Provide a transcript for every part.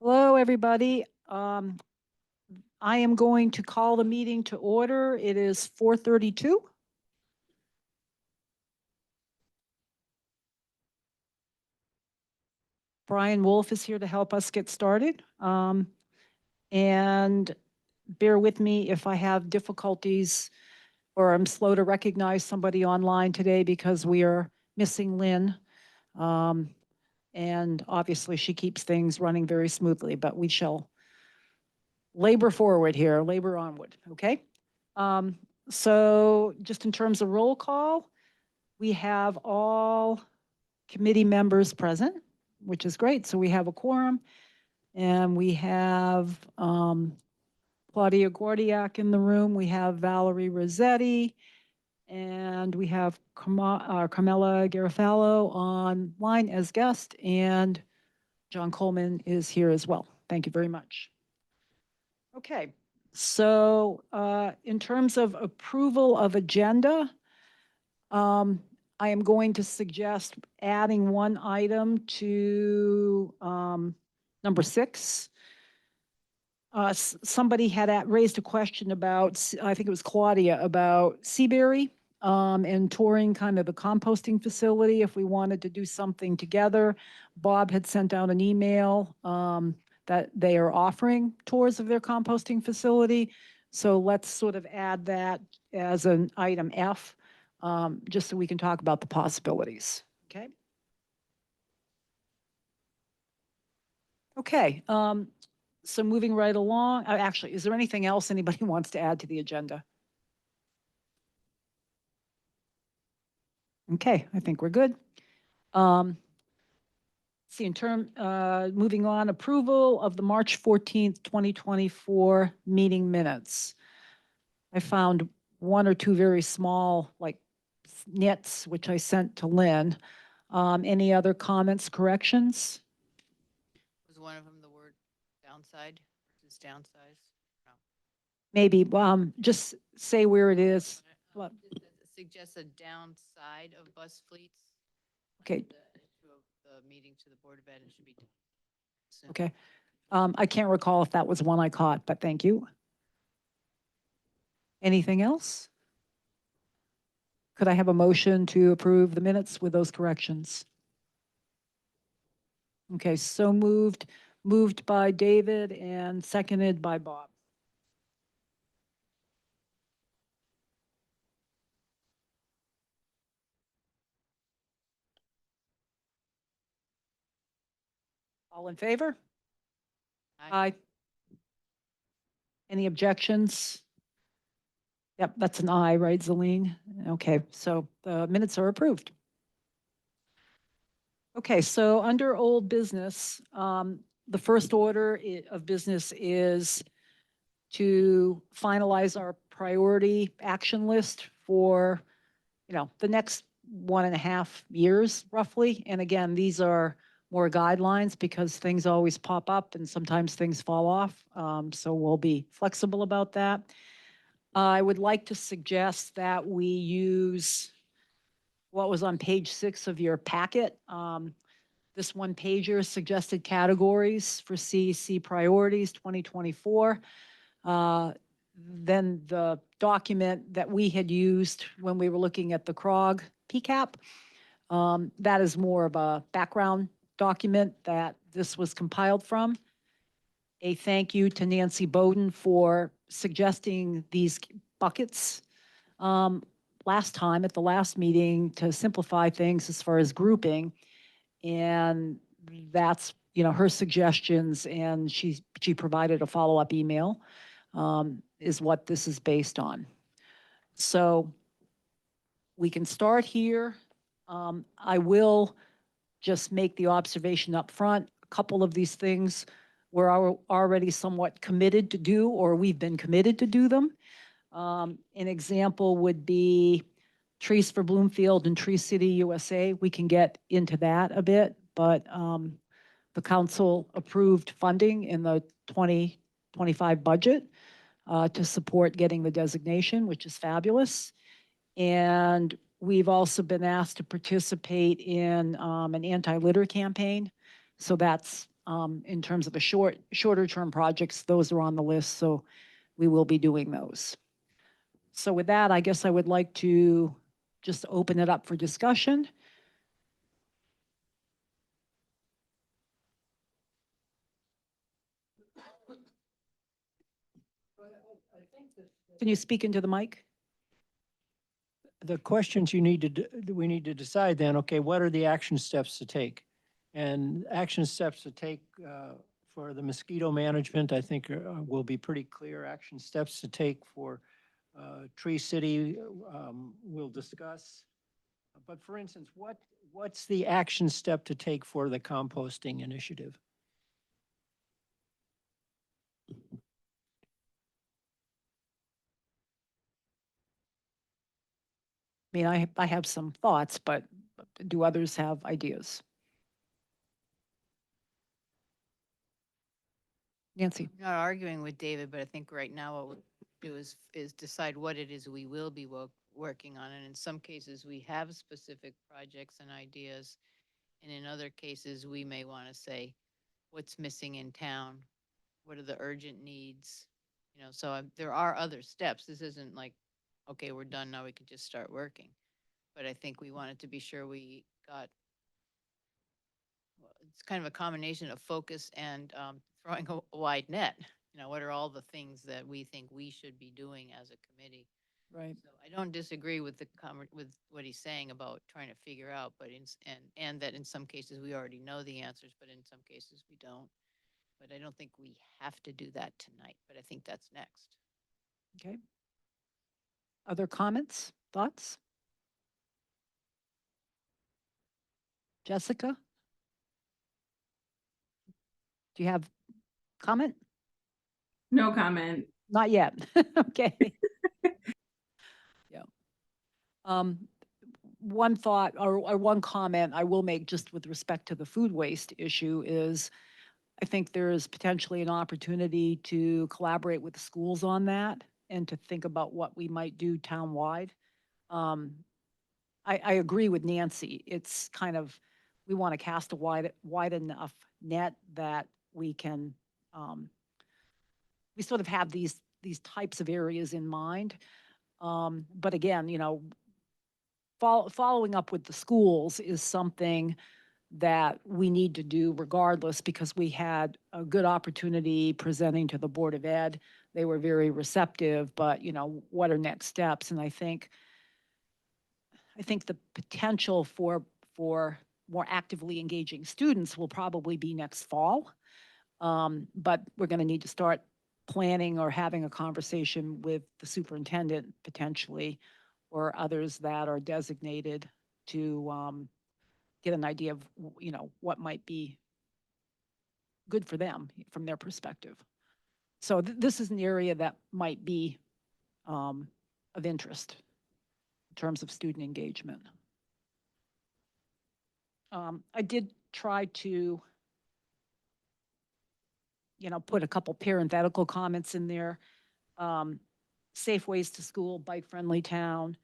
Hello, everybody. I am going to call the meeting to order. It is 4:32. Brian Wolf is here to help us get started. And bear with me if I have difficulties or I'm slow to recognize somebody online today because we are missing Lynn. And obviously she keeps things running very smoothly, but we shall labor forward here, labor onward, okay? So just in terms of roll call, we have all committee members present, which is great. So we have a quorum, and we have Claudia Gordiak in the room. We have Valerie Rossetti, and we have Carmela Garofalo online as guest, and John Coleman is here as well. Thank you very much. Okay, so in terms of approval of agenda, I am going to suggest adding one item to number 6. Somebody had raised a question about, I think it was Claudia, about Seabury and touring kind of the composting facility if we wanted to do something together. Bob had sent out an email that they are offering tours of their composting facility. So let's sort of add that as an item F, just so we can talk about the possibilities, okay? Okay, so moving right along, actually, is there anything else anybody wants to add to the agenda? Okay, I think we're good. See, moving on, approval of the March 14th, 2024 meeting minutes. I found one or two very small, like nits, which I sent to Lynn. Any other comments, corrections? Was one of them the word downside versus downsize? No. Maybe, just say where it is. Just suggest a downside of bus fleets. Okay. The issue of the meeting to the Board of Ed, it should be done soon. Okay. I can't recall if that was one I caught, but thank you. Anything else? Could I have a motion to approve the minutes with those corrections? Okay, so moved by David and seconded by Bob. All in favor? Aye. Any objections? Yep, that's an aye, right, Zelene? Okay, so the minutes are approved. Okay, so under old business, the first order of business is to finalize our priority action list for, the next 1.5 years roughly. And again, these are more guidelines because things always pop up and sometimes things fall off. So we'll be flexible about that. I would like to suggest that we use what was on page 6 of your packet. This one pager suggested categories for CEC priorities 2024. Then the document that we had used when we were looking at the CROG PCAP, that is more of a background document that this was compiled from. A thank you to Nancy Bowden for suggesting these buckets last time at the last meeting to simplify things as far as grouping. And that's, her suggestions, and she provided a follow-up email, is what this is based on. So we can start here. I will just make the observation up front. A couple of these things we're already somewhat committed to do, or we've been committed to do them. An example would be Trees for Bloomfield and Tree City USA. We can get into that a bit, but the council approved funding in the 2025 budget to support getting the designation, which is fabulous. And we've also been asked to participate in an anti-litter campaign. So that's In terms of the shorter term projects, those are on the list, so we will be doing those. So with that, I guess I would like to just open it up for discussion. Can you speak into the mic? The questions you need to, we need to decide then, okay, what are the action steps to take? And action steps to take for the mosquito management, I think will be pretty clear. Action steps to take for Tree City, we'll discuss. But for instance, what's the action step to take for the composting initiative? I mean, I have some thoughts, but do others have ideas? Nancy? I'm not arguing with David, but I think right now what we'll do is decide what it is we will be working on. And in some cases, we have specific projects and ideas. And in other cases, we may want to say, what's missing in town? What are the urgent needs? You know, so there are other steps. This isn't like, okay, we're done, now we can just start working. But I think we wanted to be sure we got, well, it's kind of a combination of focus and throwing a wide net. You know, what are all the things that we think we should be doing as a committee? Right. So I don't disagree with with what he's saying about trying to figure out, but and that in some cases we already know the answers, but in some cases we don't. But I don't think we have to do that tonight, but I think that's next. Okay. Other comments, thoughts? Jessica? Do you have comment? No comment. Not yet. Okay. Yeah. One thought or one comment I will make just with respect to the food waste issue is I think there is potentially an opportunity to collaborate with the schools on that and to think about what we might do townwide. I agree with Nancy. It's kind of, we want to cast a wide enough net that we can, we sort of have these types of areas in mind. But again, you know, following up with the schools is something that we need to do regardless because we had a good opportunity presenting to the Board of Ed. They were very receptive, but you know, what are next steps? And I think the potential for more actively engaging students will probably be next fall. But we're going to need to start planning or having a conversation with the superintendent potentially or others that are designated to get an idea of, you know, what might be good for them from their perspective. So this is an area that might be of interest in terms of student engagement. I did try to, you know, put a couple parenthetical comments in there. Safe ways to school, bike-friendly town,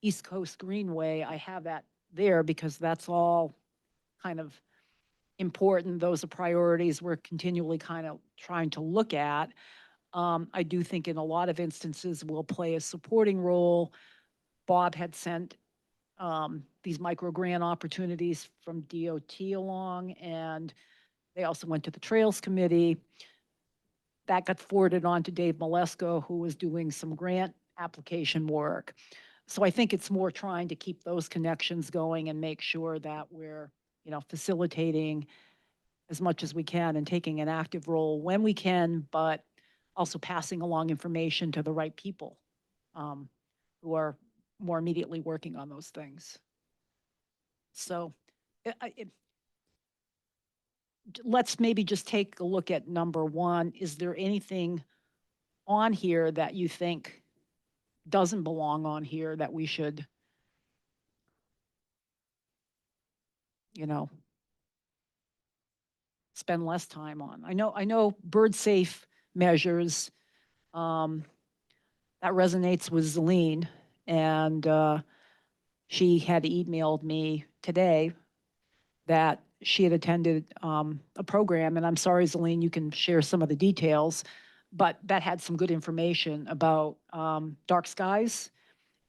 East Coast Greenway, I have that there because that's all kind of important. Those are priorities we're continually kind of trying to look at. I do think in a lot of instances we'll play a supporting role. Bob had sent these micro grant opportunities from DOT along, and they also went to the Trails Committee. That got forwarded on to Dave Malesko, who was doing some grant application work. So I think it's more trying to keep those connections going and make sure that we're, you know, facilitating as much as we can and taking an active role when we can, but also passing along information to the right people who are more immediately working on those things. So let's maybe just take a look at number one. Is there anything on here that you think doesn't belong on here that we should, you know, spend less time on? I know bird safe measures, that resonates with Zelene, and she had emailed me today that she had attended a program, and I'm sorry, Zelene, you can share some of the details, but that had some good information about dark skies.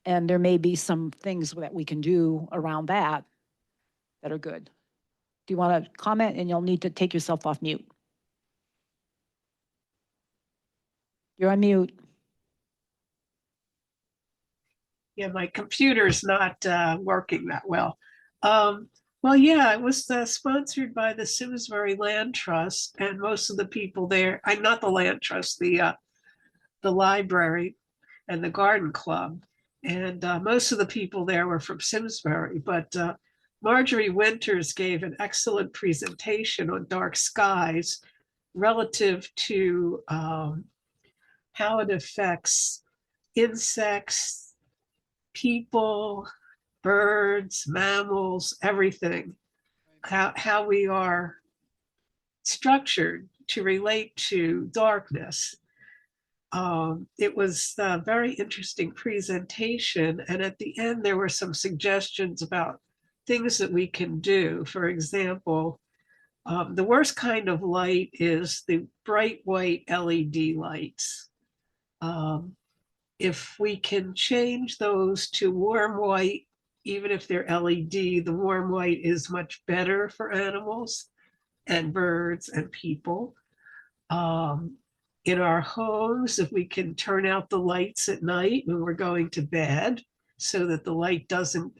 And there may be some things that we can do around that that are good. Do you want to comment? And you'll need to take yourself off mute. You're on mute. Yeah, my computer's not working that well. Well, yeah, it was sponsored by the Simsbury Land Trust, and most of the people there, I'm not the Land Trust, the library and the garden club. And most of the people there were from Simsbury, but Marjorie Winters gave an excellent presentation on dark skies relative to how it affects insects, people, birds, mammals, everything, how we are structured to relate to darkness. It was a very interesting presentation. And at the end, there were some suggestions about things that we can do. For example, the worst kind of light is the bright white LED lights. If we can change those to warm white, even if they're LED, the warm white is much better for animals and birds and people. In our homes, if we can turn out the lights at night when we're going to bed so that the light doesn't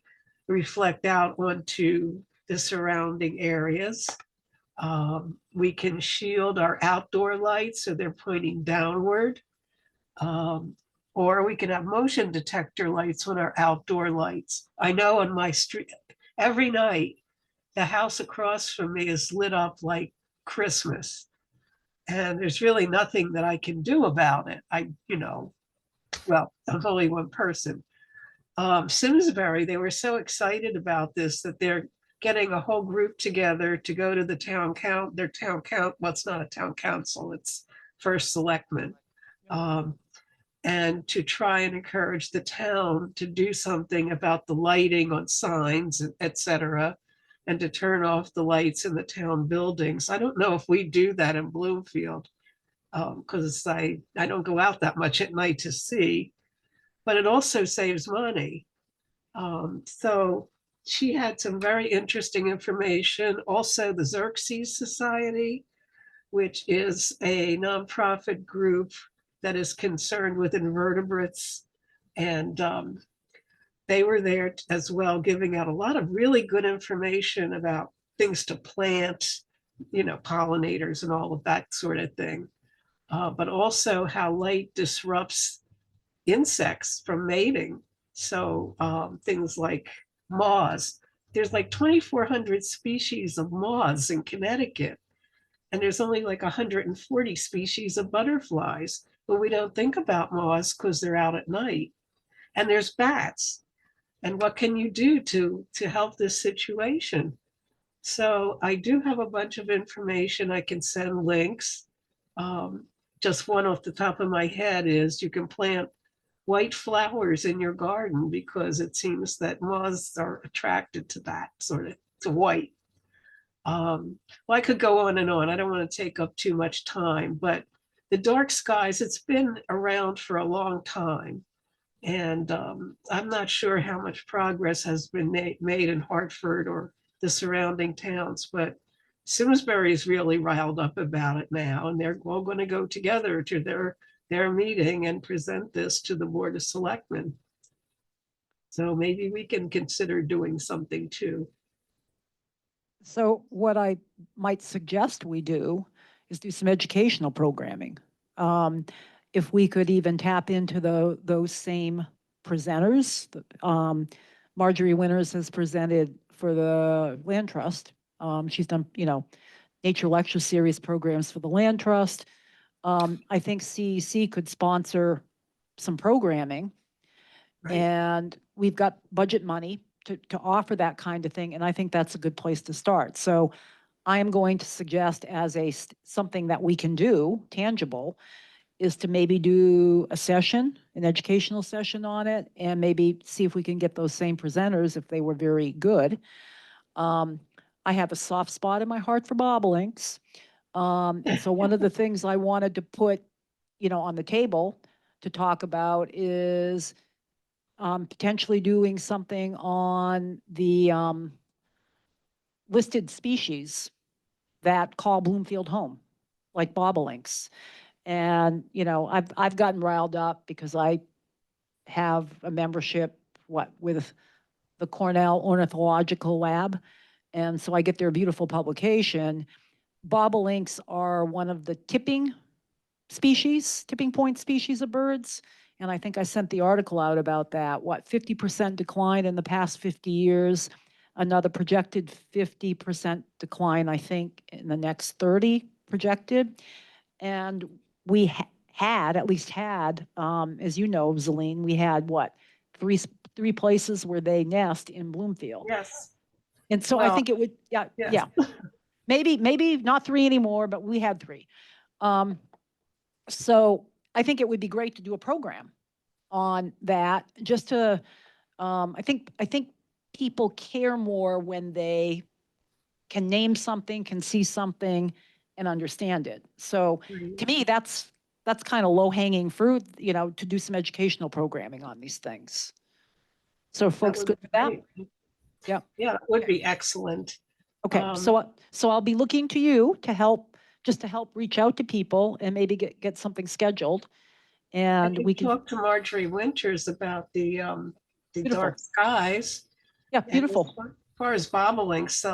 reflect out onto the surrounding areas. We can shield our outdoor lights so they're pointing downward. Or we can have motion detector lights on our outdoor lights. I know on my street, every night, the house across from me is lit up like Christmas. And there's really nothing that I can do about it. Well, I'm only one person. Simsbury, they were so excited about this that they're getting a whole group together to go to the their town count, well, it's not a town council, it's first selectman. And to try and encourage the town to do something about the lighting on signs, et cetera, and to turn off the lights in the town buildings. I don't know if we do that in Bloomfield, because I don't go out that much at night to see, but it also saves money. So she had some very interesting information. Also, the Xerxes Society, which is a nonprofit group that is concerned with invertebrates. And they were there as well, giving out a lot of really good information about things to plant, pollinators and all of that sort of thing. But also how light disrupts insects from mating. So things like moths, there's like 2,400 species of moths in Connecticut. And there's only like 140 species of butterflies, but we don't think about moths because they're out at night. And there's bats. And what can you do to help this situation? So I do have a bunch of information. I can send links. Just one off the top of my head is you can plant white flowers in your garden because it seems that moths are attracted to that sort of, to white. Well, I could go on and on. I don't want to take up too much time, but the dark skies, it's been around for a long time. And I'm not sure how much progress has been made in Hartford or the surrounding towns, but Simsbury is really riled up about it now, and they're all going to go together to their meeting and present this to the Board of Selectmen. So maybe we can consider doing something too. So what I might suggest we do is do some educational programming. If we could even tap into those same presenters. Marjorie Winters has presented for the Land Trust. She's done, nature lecture series programs for the Land Trust. I think CEC could sponsor some programming. Right. And we've got budget money to offer that kind of thing. And I think that's a good place to start. So I am going to suggest as something that we can do, tangible, is to maybe do a session, an educational session on it, and maybe see if we can get those same presenters if they were very good. I have a soft spot in my heart for bobolinks. And so one of the things I wanted to put, on the table to talk about is potentially doing something on the listed species that call Bloomfield home, like bobolinks. And, I've gotten riled up because I have a membership, with the Cornell Ornithological Lab. And so I get their beautiful publication. Bobolinks are one of the tipping point species of birds. And I think I sent the article out about that. 50% decline in the past 50 years, another projected 50% decline, I think, in the next 30 projected. And we at least had, as you know, Zeline, we had three places where they nest in Bloomfield. Yes. And so I Well, think it would, yes. yeah. Maybe not three anymore, but we had three. So I think it would be great to do a program on that, just to, I think people care more when they can name something, can see something and understand it. So to me, that's kind of low hanging fruit, to do some educational programming on these things. So That folks would good be with that? great. Yeah. Yeah, it would be excellent. Okay, so I'll be looking to you to help, just to help reach out to people and maybe get something scheduled. I And can we can, talk to Marjorie Winters about the Beautiful. dark skies. yeah, And beautiful. as far as bobolinks,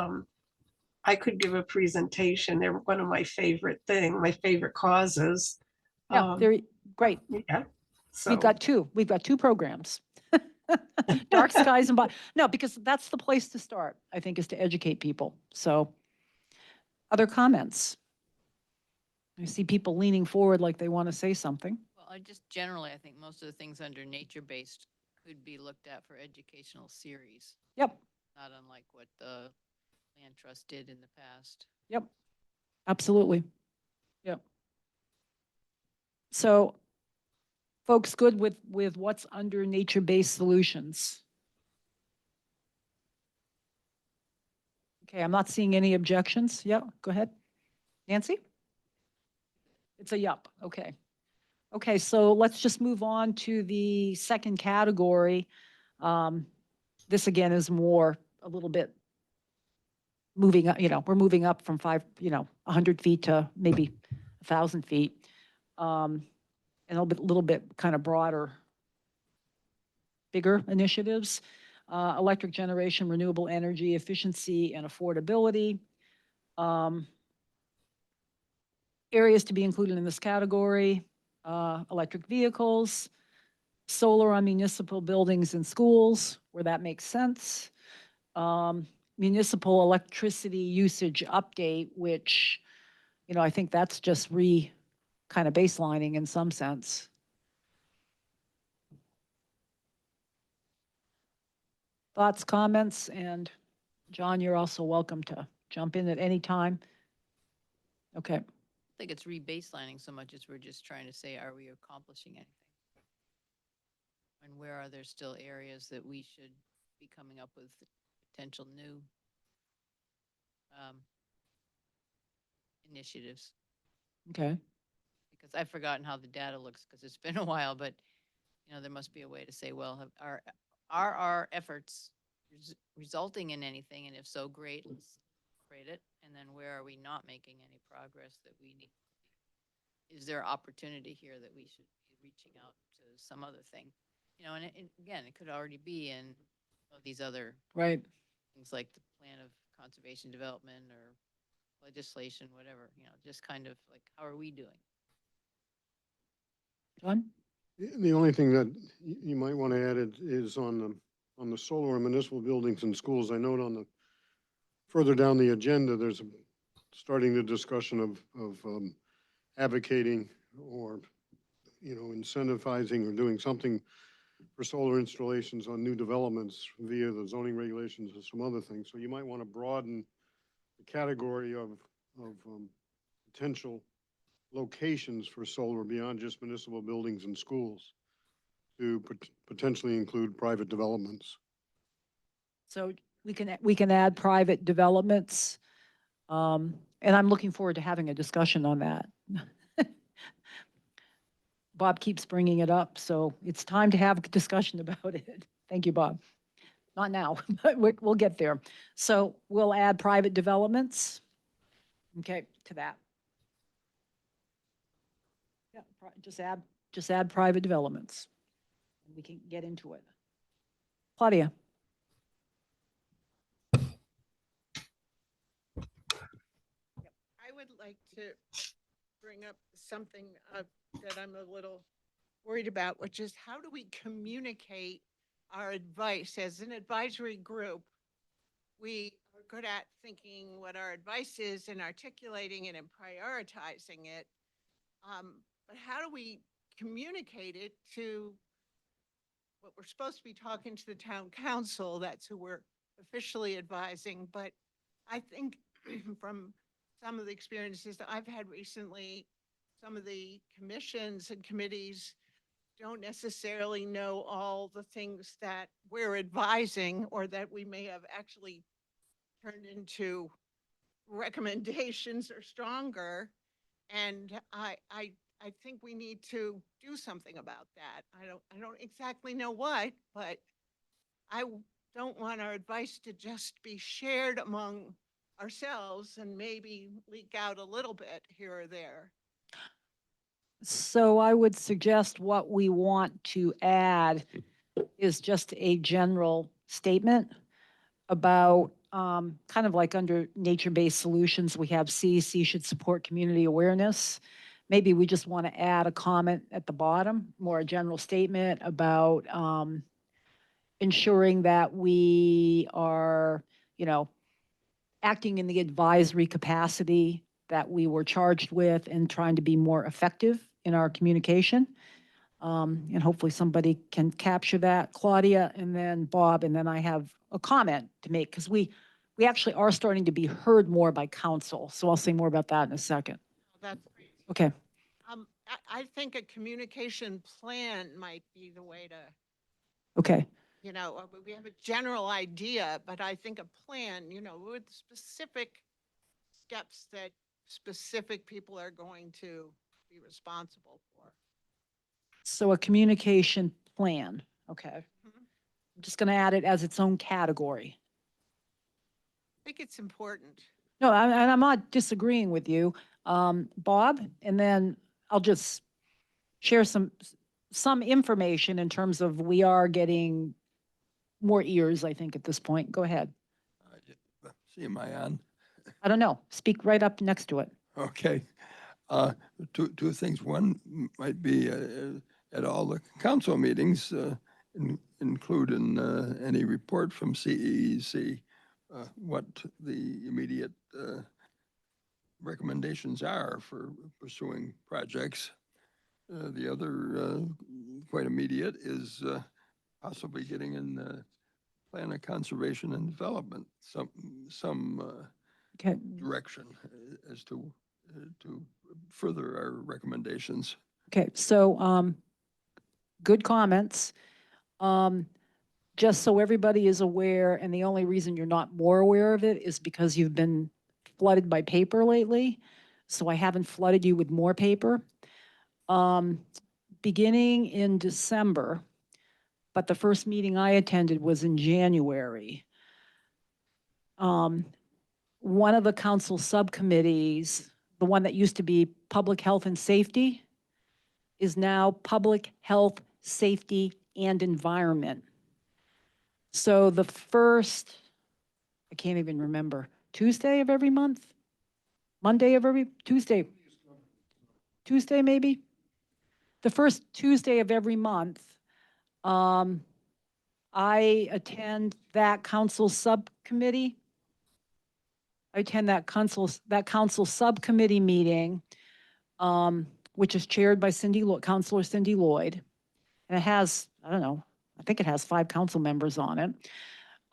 I could give a presentation. They're one of my favorite causes. Yeah, they're great. Yeah. We've So got two programs. Dark skies and, no, because that's the place to start, I think, is to educate people. So other comments? I see people leaning forward like they want to say something. Well, I just generally, I think most of the things under nature-based could be looked at for educational series, Yep, not unlike what the Land Trust did in the past. yep, absolutely. Yep. So folks good with what's under nature-based solutions? Okay, I'm not seeing any objections. Yeah, go ahead. Nancy? It's a yup, okay. Okay, so let's just move on to the second category. This again is more, a little bit moving up, we're moving up from 100 feet to maybe 1,000 feet. And a little bit kind of broader, bigger initiatives. Electric generation, renewable energy, efficiency, and affordability. Areas to be included in this category: electric vehicles, solar on municipal buildings and schools, where that makes sense. Municipal electricity usage update, which, I think that's just kind of baselining in some sense. Thoughts, comments, and John, you're also welcome to jump in at any time. Okay. I think it's re-baselining so much as we're just trying to say, are we accomplishing anything? And where are there still areas that we should be coming up with potential new initiatives? Okay. Because I've forgotten how the data looks because it's been a while, but there must be a way to say, well, are our efforts resulting in anything? And if so, great, let's celebrate it. And then where are we not making any progress that we need? Is there opportunity here that we should be reaching out to some other thing? And again, it could already be in these other Right. things like the plan of conservation development or legislation, whatever, just kind of like, how are we doing? John? The only thing that you might want to add is on the solar and municipal buildings and schools. I note further down the agenda, there's starting the discussion of advocating or, incentivizing or doing something for solar installations on new developments via the zoning regulations and some other things. So you might want to broaden the category of potential locations for solar beyond just municipal buildings and schools to potentially include private developments. So we can add private developments. And I'm looking forward to having a discussion on that. Bob keeps bringing it up, so it's time to have a discussion about it. Thank you, Bob. Not now, but we'll get there. So we'll add private developments, okay, to that. Yeah, just add private developments. We can get into it. Claudia? I would like to bring up something that I'm a little worried about, which is how do we communicate our advice as an advisory group? We are good at thinking what our advice is and articulating it and prioritizing it. But how do we communicate it to what we're supposed to be talking to the town council? That's who we're officially advising. But I think from some of the experiences that I've had recently, some of the commissions and committees don't necessarily know all the things that we're advising or that we may have actually turned into recommendations or stronger. And I think we need to do something about that. I don't exactly know what, but don't want our advice to just be shared among ourselves and maybe leak out a little bit here or there. So I would suggest what we want to add is just a general statement about, kind of like under nature-based solutions, we have CEC should support community awareness. Maybe we just want to add a comment at the bottom, more a general statement about ensuring that we are, acting in the advisory capacity that we were charged with and trying to be more effective in our communication. And hopefully somebody can capture that, Claudia, and then Bob, and then I have a comment to make, because we actually are starting to be heard more by council. So I'll say more about that in a second. That's great. Okay. I think a communication plan might be the way to, Okay. we have a general idea, but I think a plan, with specific steps that specific people are going to be responsible for. So a communication plan. Okay. Mhm. I'm just going to add it as its own category. I think it's important. No, and I'm not disagreeing with you, Bob, and then I'll just share some information in terms of we are getting more ears, I think, at this point. Go ahead. See, am I on? I don't know. Speak right up next to it. Okay. Two things. One might be at all the council meetings, include in any report from CEC what the immediate recommendations are for pursuing projects. The other quite immediate is possibly getting in the plan of conservation and development, some Okay. direction as to further our recommendations. Okay. So, good comments. Just so everybody is aware, and the only reason you're not more aware of it is because you've been flooded by paper lately. So I haven't flooded you with more paper. Beginning in December, but the first meeting I attended was in January. One of the council subcommittees, the one that used to be Public Health and Safety, is now Public Health, Safety, and Environment. So the first, I can't even remember, Tuesday of every month? Monday of every, Tuesday maybe? The first Tuesday of every month, I attend that council subcommittee. I attend that council subcommittee meeting, which is chaired by Councilor Cindy Lloyd. And it has, I don't know, I think it has 5 council members on it.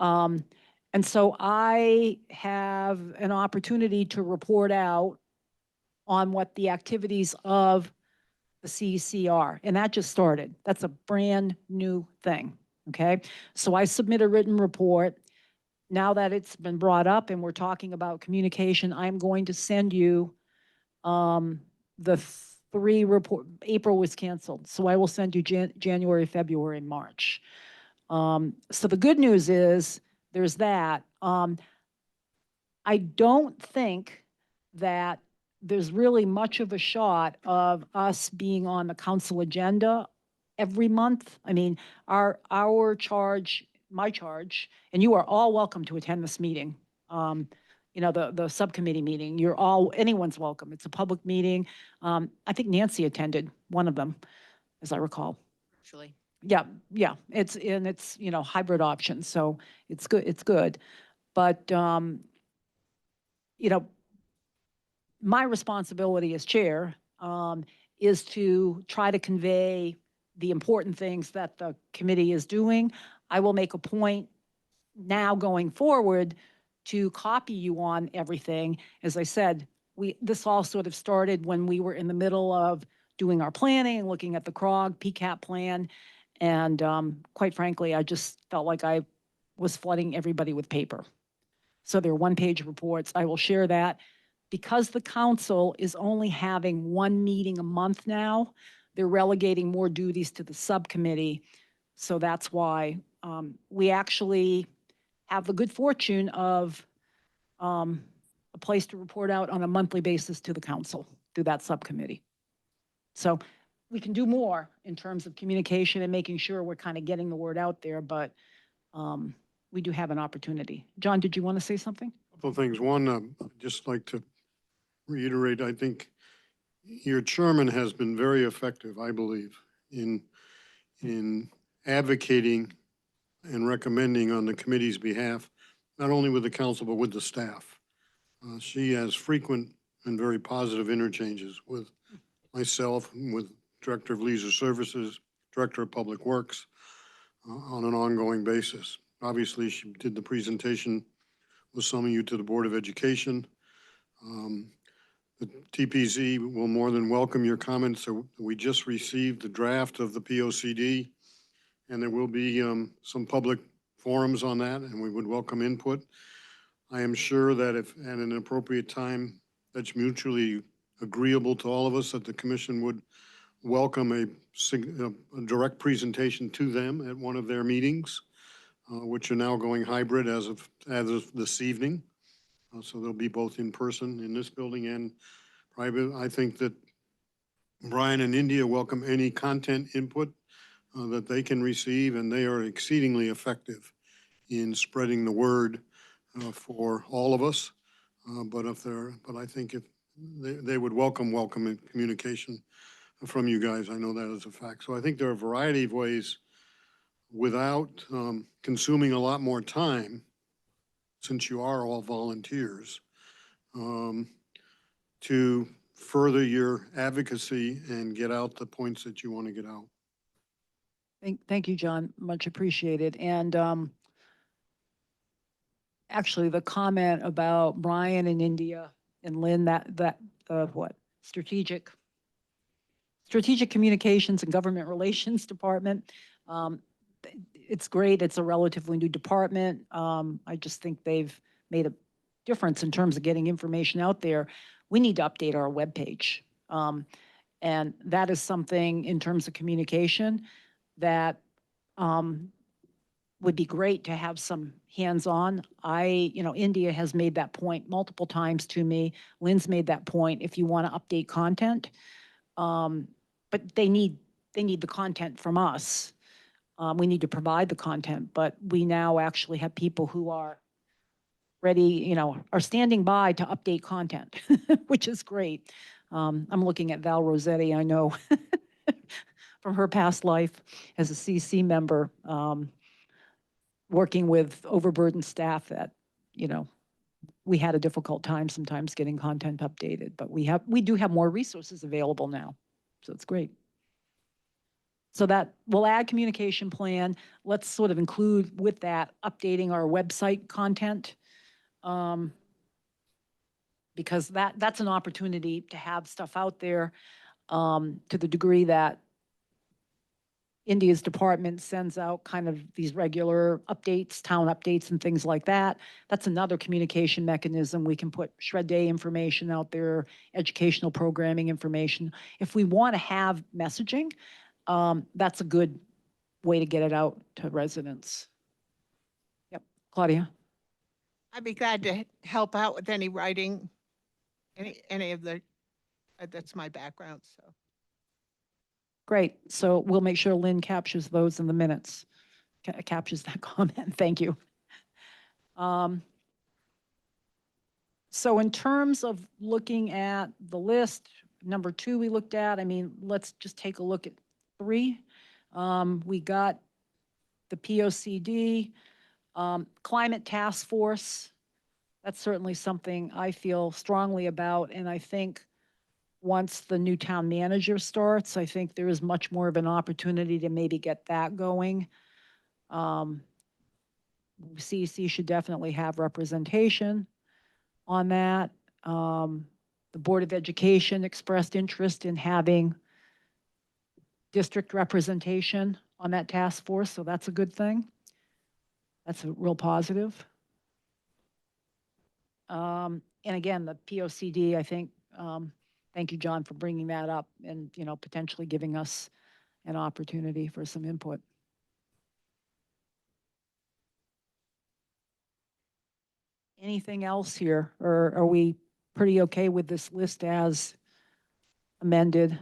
And so I have an opportunity to report out on what the activities of the CEC are. And that just started. That's a brand new thing. Okay. So I submit a written report. now that it's been brought up and we're talking about communication, I'm going to send you the 3 report. April was canceled, so I will send you January, February, March. So the good news is there's that. I don't think that there's really much of a shot of us being on the council agenda every month. I mean, our charge, my charge, and you are all welcome to attend this meeting. You know, the subcommittee meeting, you're all, anyone's welcome. It's a public meeting. I think Nancy attended one of them, as I recall. Actually, Yeah, yeah, it's, you know, hybrid option, so it's good. But, you know, my responsibility as chair is to try to convey the important things that the committee is doing. I will make a point now going forward to copy you on everything. As I said, this all sort of started when we were in the middle of doing our planning, looking at the CROG, PCAP plan. And quite frankly, I just felt like I was flooding everybody with paper. So they're one-page reports. I will share that. Because the council is only having one meeting a month now, they're relegating more duties to the subcommittee. So that's why we actually have the good fortune of a place to report out on a monthly basis to the council through that subcommittee. So we can do more in terms of communication and making sure we're kind of getting the word out there, but we do have an opportunity. John, did you want to say something? Couple of things. One, I'd just like to reiterate, I think your chairman has been very effective, I believe, in advocating and recommending on the committee's behalf, not only with the council, but with the staff. She has frequent and very positive interchanges with myself, with Director of Leisure Services, Director of Public Works, on an ongoing basis. Obviously, she did the presentation with some of you to the Board of Education. The TPZ will more than welcome your comments. So we just received the draft of the POCD, and there will be some public forums on that, and we would welcome input. I am sure that if at an appropriate time that's mutually agreeable to all of us, that the commission would welcome a direct presentation to them at one of their meetings, which are now going hybrid as of this evening. So they'll be both in person in this building and private. I think that Brian and India welcome any content input that they can receive, and they are exceedingly effective in spreading the word for all of us. But I think if they would welcome communication from you guys. I know that as a fact. So I think there are a variety of ways without consuming a lot more time, since you are all volunteers, to further your advocacy and get out the points that you want to get out. Thank you, John. Much appreciated. And actually, the comment about Brian and India and Lynn, what strategic communications and government relations department. It's great. It's a relatively new department. I just think they've made a difference in terms of getting information out there. We need to update our webpage. And that is something in terms of communication that would be great to have some hands-on. India has made that point multiple times to me. Lynn's made that point. If you want to update content, but they need the content from us. We need to provide the content, but we now actually have people who are ready, are standing by to update content, which is great. I'm looking at Val Rossetti, I know from her past life as a CC member, working with overburdened staff that, we had a difficult time sometimes getting content updated, but we do have more resources available now. So it's great. So that we'll add communication plan. Let's sort of include with that updating our website content. Because that's an opportunity to have stuff out there to the degree that, India's department sends out kind of these regular updates, town updates and things like that. That's another communication mechanism. We can put shred day information out there, educational programming information. If we want to have messaging, that's a good way to get it out to residents. Yep, Claudia? I'd be glad to help out with any writing, any of the, that's my background, so. Great. So we'll make sure Lynn captures those in the minutes, captures that comment. Thank you. So in terms of looking at the list, number 2 we looked at, I mean, let's just take a look at 3. We got the POCD, climate task force. That's certainly something I feel strongly about. And I think once the new town manager starts, I think there is much more of an opportunity to maybe get that going. CEC should definitely have representation on that. The Board of Education expressed interest in having district representation on that task force, so that's a good thing. That's a real positive. And again, the POCD, I think, thank you, John, for bringing that up and, you know, potentially giving us an opportunity for some input. Anything else here, or are we pretty okay with this list as amended?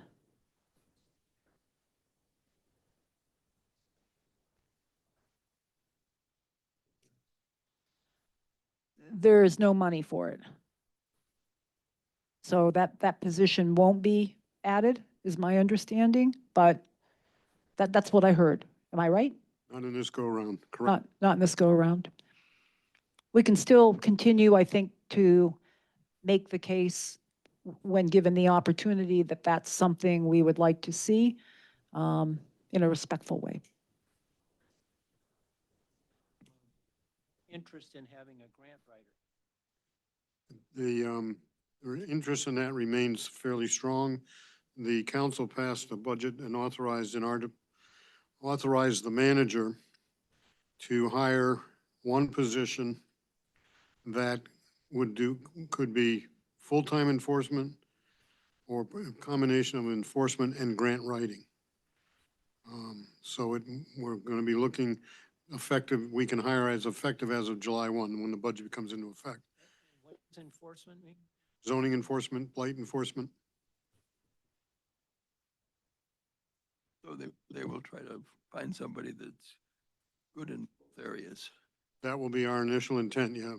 There is no money for it. So that position won't be added, is my understanding, but that's what I heard. Am I right? Not in this go-around, correct? Not in this go-around. We can still continue, I think, to make the case when given the opportunity that that's something we would like to see in a respectful way. Interest in having a grant writer. The interest in that remains fairly strong. The council passed a budget and authorized the manager to hire one position that could be full-time enforcement or a combination of enforcement and grant writing. So we're going to be looking effective, we can hire as effective as of July 1, when the budget comes into effect. What does enforcement mean? Zoning enforcement, blight enforcement. So they will try to find somebody that's good in both areas. That will be our initial intent, yeah.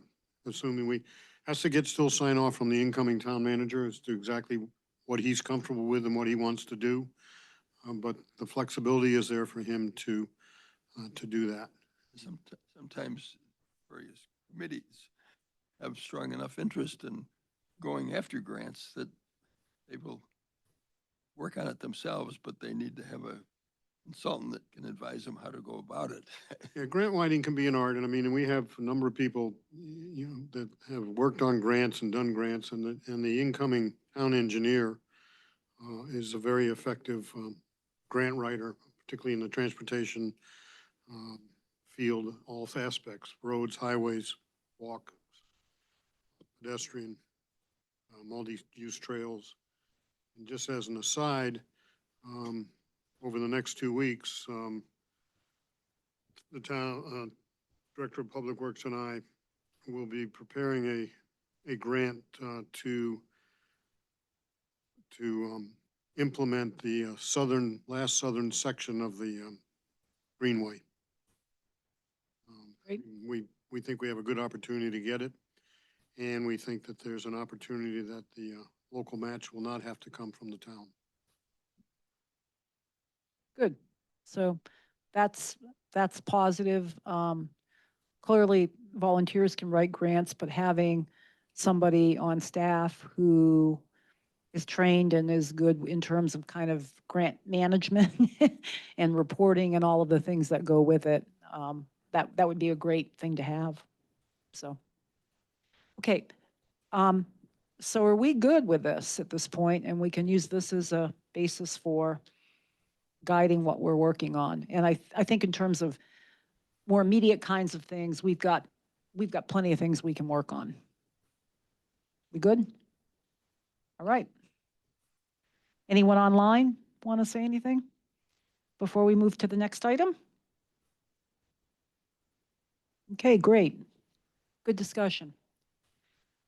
Assuming has to get still sign off from the incoming town manager as to exactly what he's comfortable with and what he wants to do. But the flexibility is there for him to do that. Sometimes various committees have strong enough interest in going after grants that they will work on it themselves, but they need to have a consultant that can advise them how to go about it. Yeah, grant writing can be an art, and I mean, we have a number of people, you know, that have worked on grants and done grants, and the incoming town engineer is a very effective grant writer, particularly in the transportation field, all aspects, roads, highways, walk, pedestrian, multi-use trails. And just as an aside, over the next 2 weeks, the town Director of Public Works and I will be preparing a grant to implement the last southern section of the Greenway. Great. We think we have a good opportunity to get it, and we think that there's an opportunity that the local match will not have to come from the town. Good. So that's positive. Clearly, volunteers can write grants, but having somebody on staff who is trained and is good in terms of kind of grant management and reporting and all of the things that go with it, that would be a great thing to have. So, okay. So are we good with this at this point? And we can use this as a basis for guiding what we're working on. And I think in terms of more immediate kinds of things, we've got plenty of things we can work on. We good? All right. Anyone online want to say anything before we move to the next item? Okay, great. Good discussion.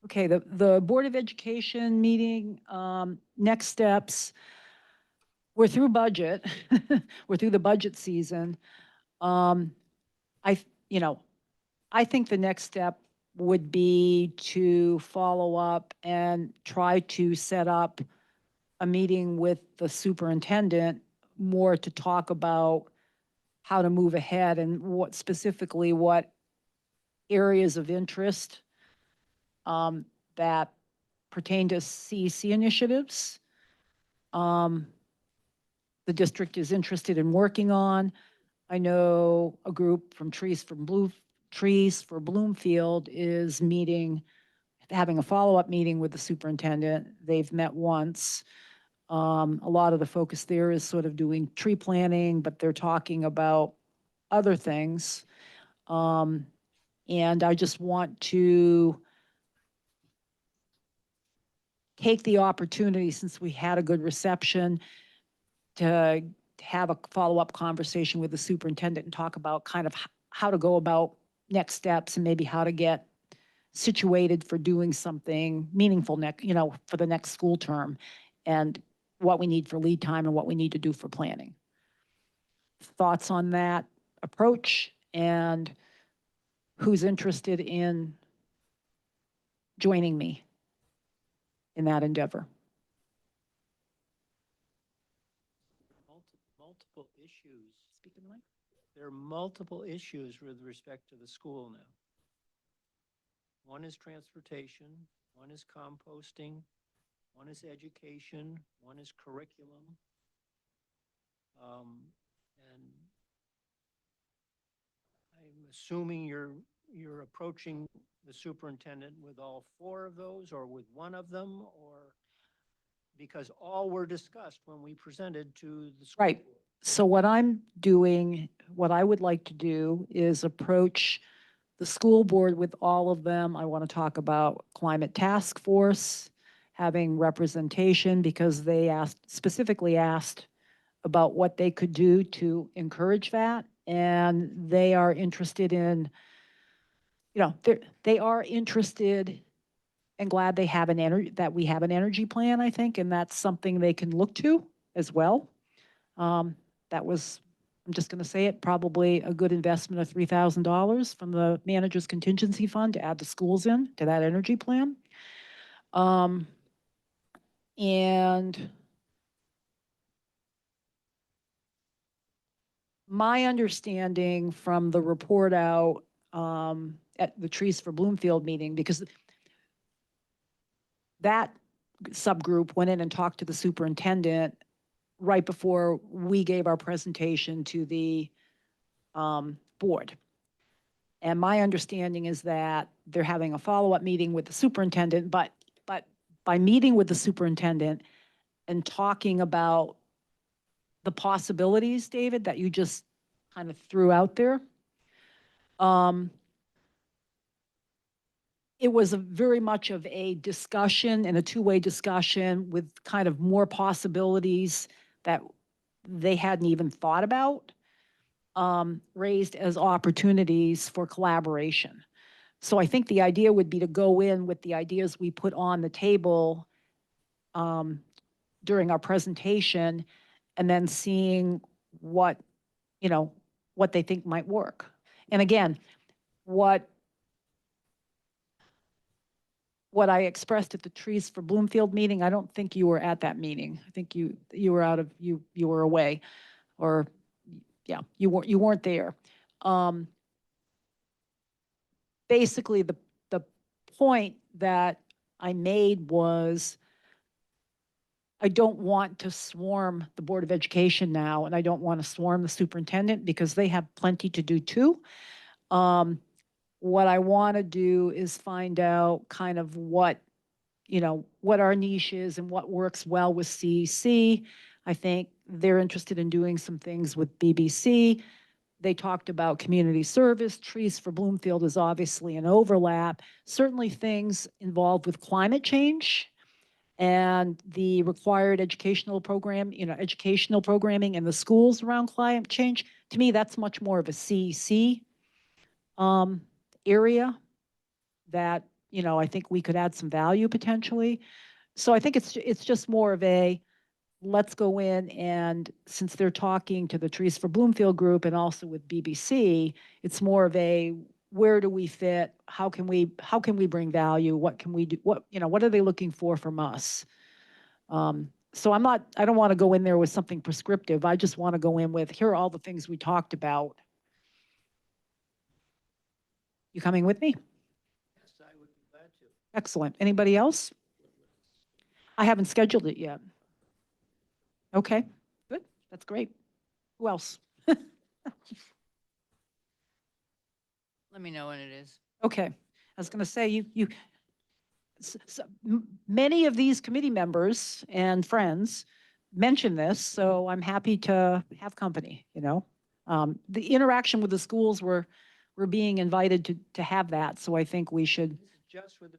Okay, the Board of Education meeting, next steps. We're through budget. We're through the budget season. You know, I think the next step would be to follow up and try to set up a meeting with the superintendent more to talk about how to move ahead and what specifically what areas of interest that pertain to CEC initiatives the district is interested in working on. I know a group from Trees for Bloomfield is having a follow-up meeting with the superintendent. They've met once. A lot of the focus there is sort of doing tree planting, but they're talking about other things. And I just want to take the opportunity, since we had a good reception, to have a follow-up conversation with the superintendent and talk about kind of how to go about next steps and maybe how to get situated for doing something meaningful for the next school term, and what we need for lead time and what we need to do for planning. Thoughts on that approach and who's interested in joining me in that endeavor? Multiple issues. There are multiple issues with respect to the school now. One is transportation, one is composting, one is education, one is curriculum. And I'm assuming you're approaching the superintendent with all four of those, or with one of them, or because all were discussed when we presented to the school Right. board. So what I would like to do is approach the school board with all of them. I want to talk about climate task force, having representation, because they specifically asked about what they could do to encourage that. And they are interested in, they are interested and glad they have that we have an energy plan, I think, and that's something they can look to as well. That was, I'm just going to say it, probably a good investment of $3,000 from the manager's contingency fund to add the schools in to that energy plan. And my understanding from the report out at the Trees for Bloomfield meeting, because that subgroup went in and talked to the superintendent right before we gave our presentation to the board. And my understanding is that they're having a follow-up meeting with the superintendent, but by meeting with the superintendent and talking about the possibilities, David, that you just kind of threw out there, it was very much of a discussion and a two-way discussion with kind of more possibilities that they hadn't even thought about, raised as opportunities for collaboration. So I think the idea would be to go in with the ideas we put on the table during our presentation, and then seeing what they think might work. And again, what I expressed at the Trees for Bloomfield meeting, I don't think you were at that meeting. I think you were you were away, or yeah, you weren't there. Basically, the point that I made was, I don't want to swarm the Board of Education now, and I don't want to swarm the superintendent, because they have plenty to do too. What I want to do is find out kind of what our niche is and what works well with CEC. I think they're interested in doing some things with BBC. They talked about community service. Trees for Bloomfield is obviously an overlap. Certainly things involved with climate change and the required educational program, educational programming in the schools around climate change. To me, that's much more of a CEC area that, I think we could add some value potentially. So I think it's just more of a, let's go in, and since they're talking to the Trees for Bloomfield group and also with BBC, it's more of a, where do we fit? How can we bring value? What can we do? What are they looking for from us? So I don't want to go in there with something prescriptive. I just want to go in with, here are all the things we talked about. You coming with me? Yes, I would be glad to. Excellent. Anybody else? I haven't scheduled it yet. Okay, good. That's great. Who else? Let me know when it is. Okay. I was going to say, many of these committee members and friends mention this, so I'm happy to have company, The interaction with the schools, we're being invited to have that, so I think we should. Just with the.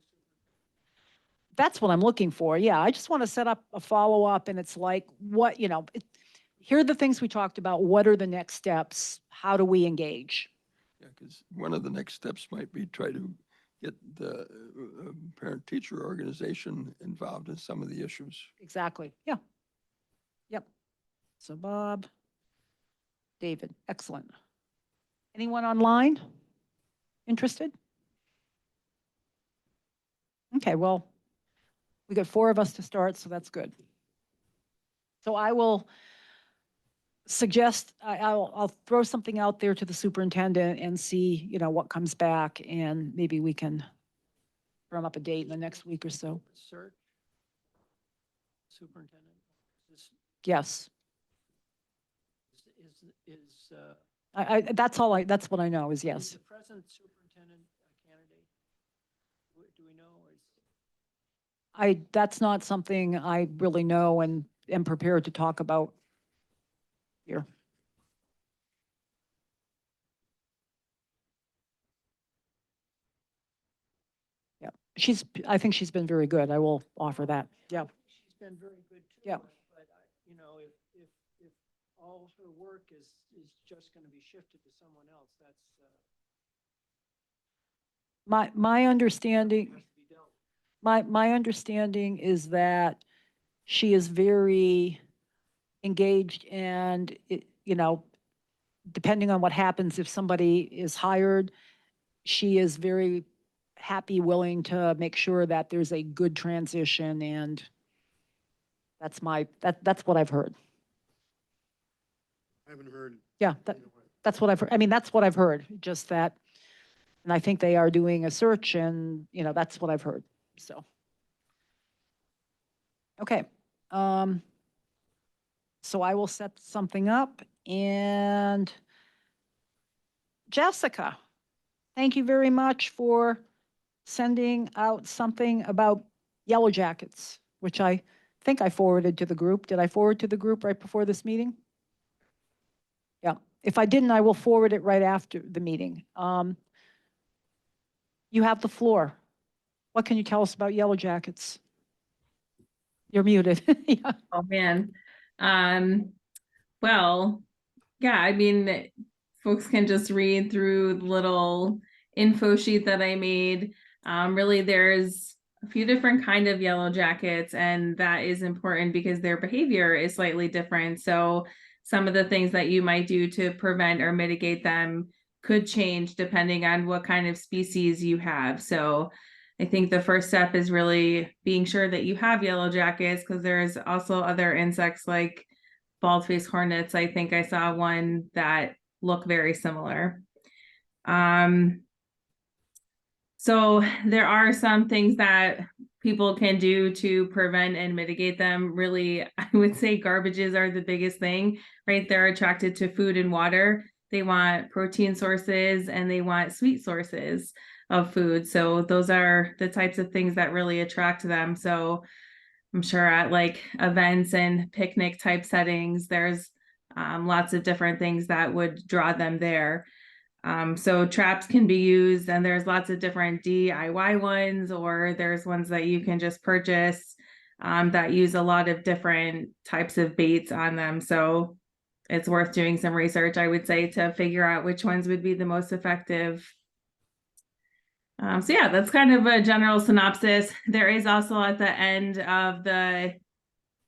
That's what I'm looking for. Yeah, I just want to set up a follow-up, and it's like, what, here are the things we talked about. What are the next steps? How do we engage? Yeah, because one of the next steps might be try to get the parent-teacher organization involved in some of the issues. Exactly. Yeah. Yep. So Bob, David, excellent. Anyone online interested? Okay, well, we got 4 of us to start, so that's good. So I will suggest, I'll throw something out there to the superintendent and see, what comes back, and maybe we can firm up a date in the next week or so. Search. Superintendent. Yes. Is That's what I know is yes. the present superintendent a candidate? Do we know? That's not something I really know and am prepared to talk about here. Yeah, I think she's been very good. I will offer that. Yeah. She's been very good too. Yeah. But if all her work is just going to be shifted to someone else, that's. My understanding. has to be dealt. My understanding is that she is very engaged, and depending on what happens, if somebody is hired, she is very happy, willing to make sure that there's a good transition, and that's what I've heard. I haven't heard. Yeah, that's what I've heard. I mean, that's what I've heard, just that, and I think they are doing a search, and that's what I've heard. So, okay. So I will set something up, and Jessica, thank you very much for sending out something about Yellow Jackets, which I think I forwarded to the group. Did I forward to the group right before this meeting? Yeah. If I didn't, I will forward it right after the meeting. You have the floor. What can you tell us about Yellow Jackets? You're muted. Yeah. Oh, man. Well, yeah, I mean, folks can just read through the little info sheet that I made. Really, there's a few different kind of yellow jackets, and that is important because their behavior is slightly different. So some of the things that you might do to prevent or mitigate them could change depending on what kind of species you have. So I think the first step is really being sure that you have yellow jackets, because there's also other insects like bald-faced hornets. I think I saw one that look very similar. So there are some things that people can do to prevent and mitigate them. Really, I would say garbages are the biggest thing, right? They're attracted to food and water. They want protein sources and they want sweet sources of food. So those are the types of things that really attract them. So I'm sure at like events and picnic type settings, there's lots of different things that would draw them there. So traps can be used, and there's lots of different DIY ones, or there's ones that you can just purchase that use a lot of different types of baits on them. So it's worth doing some research, I would say, to figure out which ones would be the most effective. So yeah, that's kind of a general synopsis. There is also at the end of the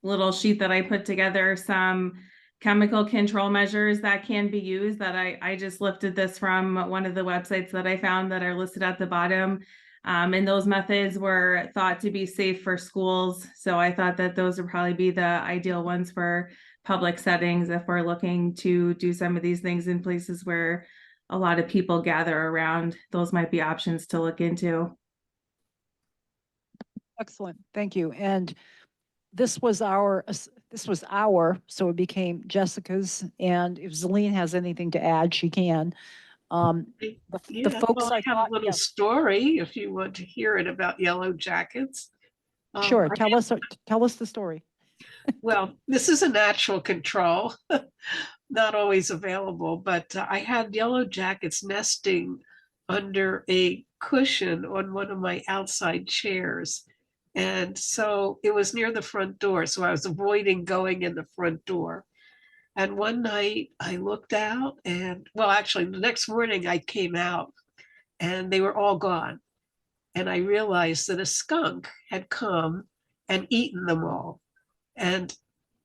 little sheet that I put together some chemical control measures that can be used that I just lifted this from one of the websites that I found that are listed at the bottom. And those methods were thought to be safe for schools. So I thought that those would probably be the ideal ones for public settings if we're looking to do some of these things in places where a lot of people gather around. Those might be options to look into. Excellent, thank you. And this was our, so it became Jessica's. And if Zelene has anything to add, she can. The Yeah, folks well, I I have thought, a little yes, story if you want to hear it about Yellow Jackets. sure, I tell us the story. Well, this is a natural control, not always available, but I had yellow jackets nesting under a cushion on one of my outside chairs. And so it was near the front door. So I was avoiding going in the front door. And one night I looked out and, well, actually, the next morning I came out and they were all gone. And I realized that a skunk had come and eaten them all. And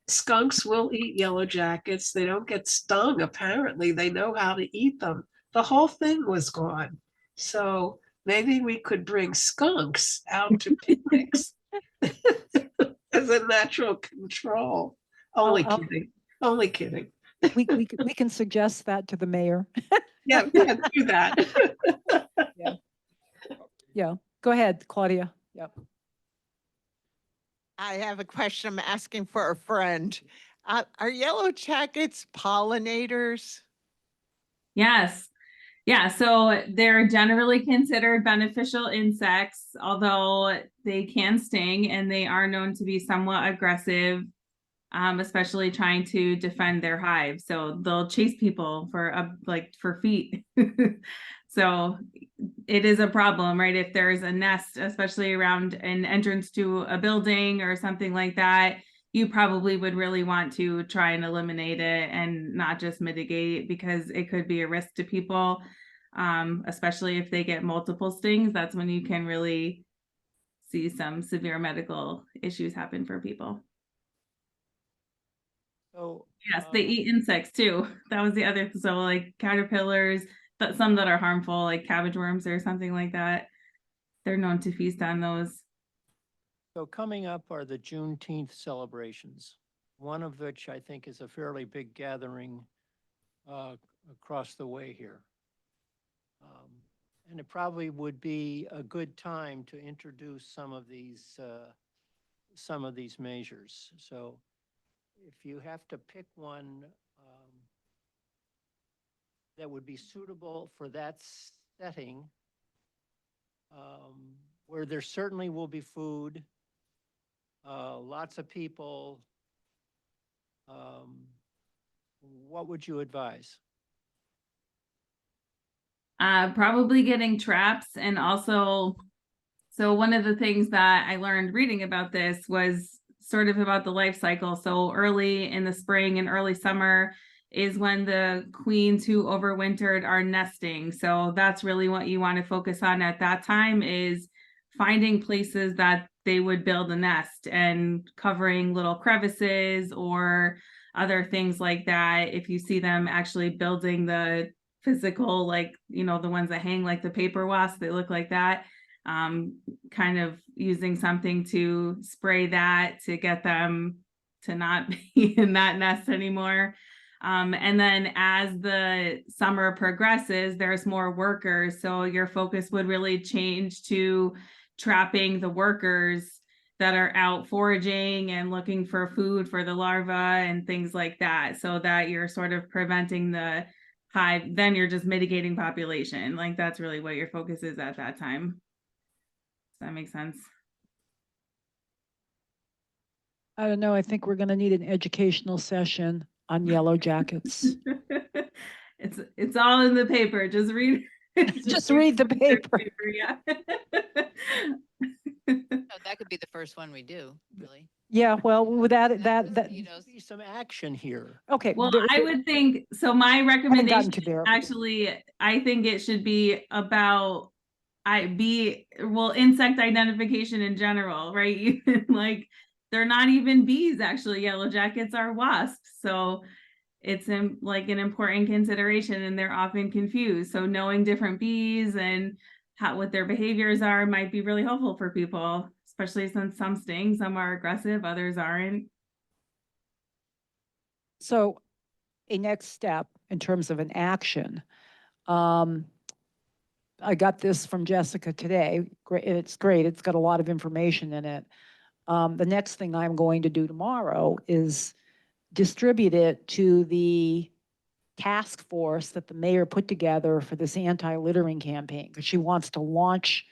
skunks will eat yellow jackets. They don't get stung, apparently. They know how to eat them. The whole thing was gone. So maybe we could bring skunks out to picnics as a natural control. Only I'll- kidding. Only kidding. We can suggest that to the mayor. Yeah, do that. Yeah, go ahead, Claudia. Yep. I have a question I'm asking for a friend. Are yellow jackets pollinators? Yes. Yeah, so they're generally considered beneficial insects, although they can sting and they are known to be somewhat aggressive, especially trying to defend their hive. So they'll chase people for for feet. So it is a problem, right? If there's a nest, especially around an entrance to a building or something like that, you probably would really want to try and eliminate it and not just mitigate, because it could be a risk to people, especially if they get multiple stings. That's when you can really see some severe medical issues happen for people. So, Yes, they eat insects too. That was the other, so like caterpillars, but some that are harmful, like cabbage worms or something like that. They're known to feast on those. so coming up are the Juneteenth celebrations, one of which I think is a fairly big gathering across the way here. And it probably would be a good time to introduce some of these measures. So if you have to pick one that would be suitable for that setting, where there certainly will be food, lots of people, what would you advise? Probably getting traps, and also, so one of the things that I learned reading about this was sort of about the life cycle. So early in the spring and early summer is when the queens who overwintered are nesting. So that's really what you want to focus on at that time, is finding places that they would build a nest and covering little crevices or other things like that. If you see them actually building the physical, like, you know, the ones that hang like the paper wasps, they look like that. Kind of using something to spray that to get them to not be in that nest anymore. And then as the summer progresses, there's more workers. So your focus would really change to trapping the workers that are out foraging and looking for food for the larvae and things like that, so that you're sort of preventing the hive. Then you're just mitigating population. Like that's really what your focus is at that time. Does that make sense? I don't know. I think we're going to need an educational session on yellow jackets. It's all in the paper. Just read. Just read the paper. Yeah. No, that could be the first one we do, really. Yeah, well, with that, That's, that, you know, Be some action here. okay. Well, there- I would think, so my haven't recommendation, gotten to there. actually, I think it should be about, well, insect identification in general, right? Like, they're not even bees, actually. Yellow jackets are wasps. So it's like an important consideration, and they're often confused. So knowing different bees and what their behaviors are might be really helpful for people, especially since some sting, some are aggressive, others aren't. So a next step in terms of an action, I got this from Jessica today. Great, it's great. It's got a lot of information in it. The next thing I'm going to do tomorrow is distribute it to the task force that the mayor put together for this anti-littering campaign, because she wants to launch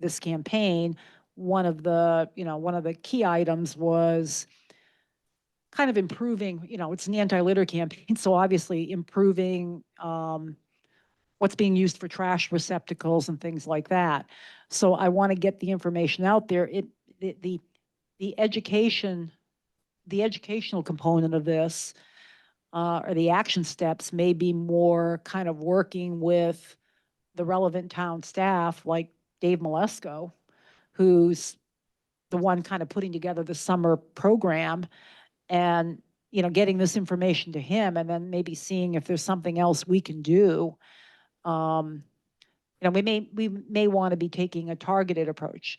this campaign. One of the key items was kind of improving, it's an anti-litter campaign, so obviously improving what's being used for trash receptacles and things like that. So I want to get the information out there. The educational component of this, or the action steps, may be more kind of working with the relevant town staff, like Dave Malesko, who's the one kind of putting together the summer program, and getting this information to him, and then maybe seeing if there's something else we can do. We may want to be taking a targeted approach.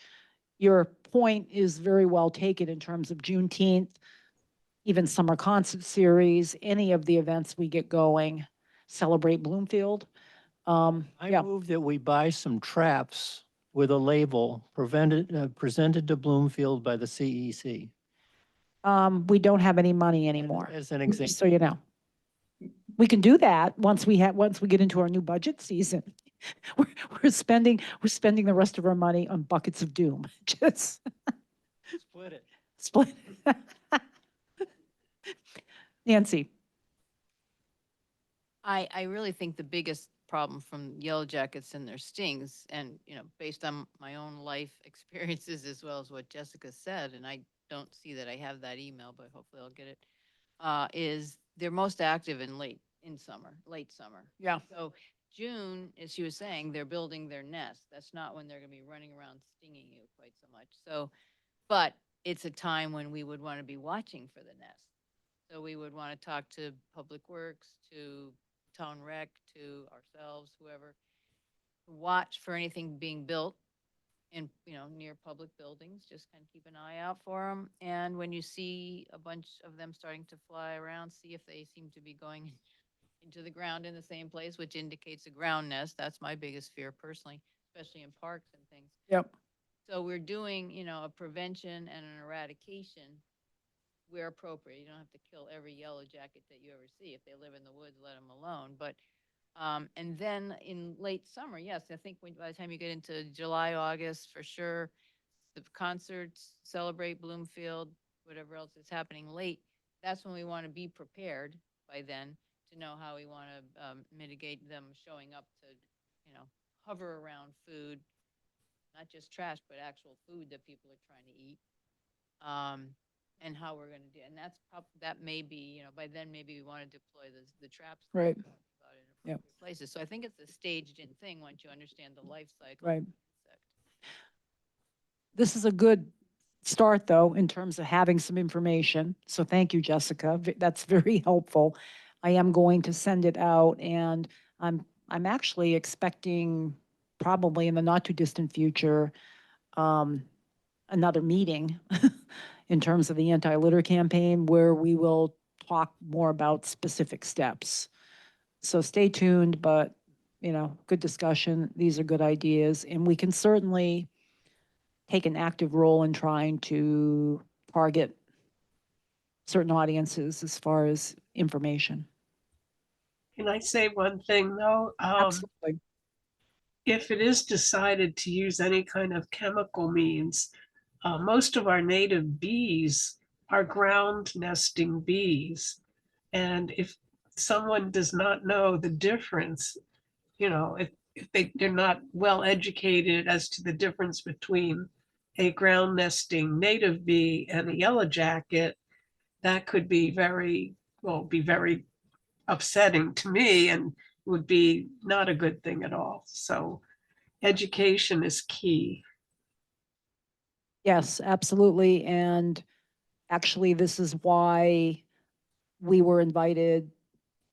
Your point is very well taken in terms of Juneteenth, even summer concert series, any of the events we get going, celebrate Bloomfield. I Yeah, move that we buy some traps with a label presented to Bloomfield by the CEC. we don't have any money anymore. As an Just example. so you know. We can do that once we get into our new budget season. We're spending the rest of our money on buckets of doom. Just Split it. split. Nancy, I really think the biggest problem from yellow jackets and their stings, and, based on my own life experiences as well as what Jessica said, and I don't see that I have that email, but hopefully I'll get it, is they're most active late summer. Yeah. So June, as she was saying, they're building their nest. That's not when they're gonna be running around stinging you quite so much. So, but it's a time when we would want to be watching for the nest. So we would want to talk to Public Works, to Town Rec, to ourselves, whoever, watch for anything being built in, near public buildings, just kind of keep an eye out for them. And when you see a bunch of them starting to fly around, see if they seem to be going into the ground in the same place, which indicates a ground nest. That's my biggest fear personally, especially in parks and things. yep. So we're doing, a prevention and an eradication where appropriate. You don't have to kill every yellow jacket that you ever see. If they live in the woods, let them alone. But, and then in late summer, yes, I think by the time you get into July, August, for sure, the concerts, celebrate Bloomfield, whatever else is happening late, that's when we want to be prepared by then to know how we want to mitigate them showing up to, hover around food, not just trash, but actual food that people are trying to eat. And how we're going to do, and that may be, by then maybe we want to deploy the traps. that we Right. talked about in Yep. appropriate places. So I think it's a staged in thing once you understand the life cycle. Right. of the insect. This is a good start, though, in terms of having some information. So thank you, Jessica. That's very helpful. I am going to send it out, and I'm actually expecting, probably in the not too distant future, another meeting in terms of the anti-litter campaign, where we will talk more about specific steps. So stay tuned, but, good discussion. These are good ideas, and we can certainly take an active role in trying to target certain audiences as far as information. Can I say one thing though? Absolutely. If it is decided to use any kind of chemical means, most of our native bees are ground nesting bees. And if someone does not know the difference, if they're not well educated as to the difference between a ground nesting native bee and a yellow jacket, that could be very upsetting to me and would be not a good thing at all. So education is key. Yes, absolutely. And actually, this is why we were invited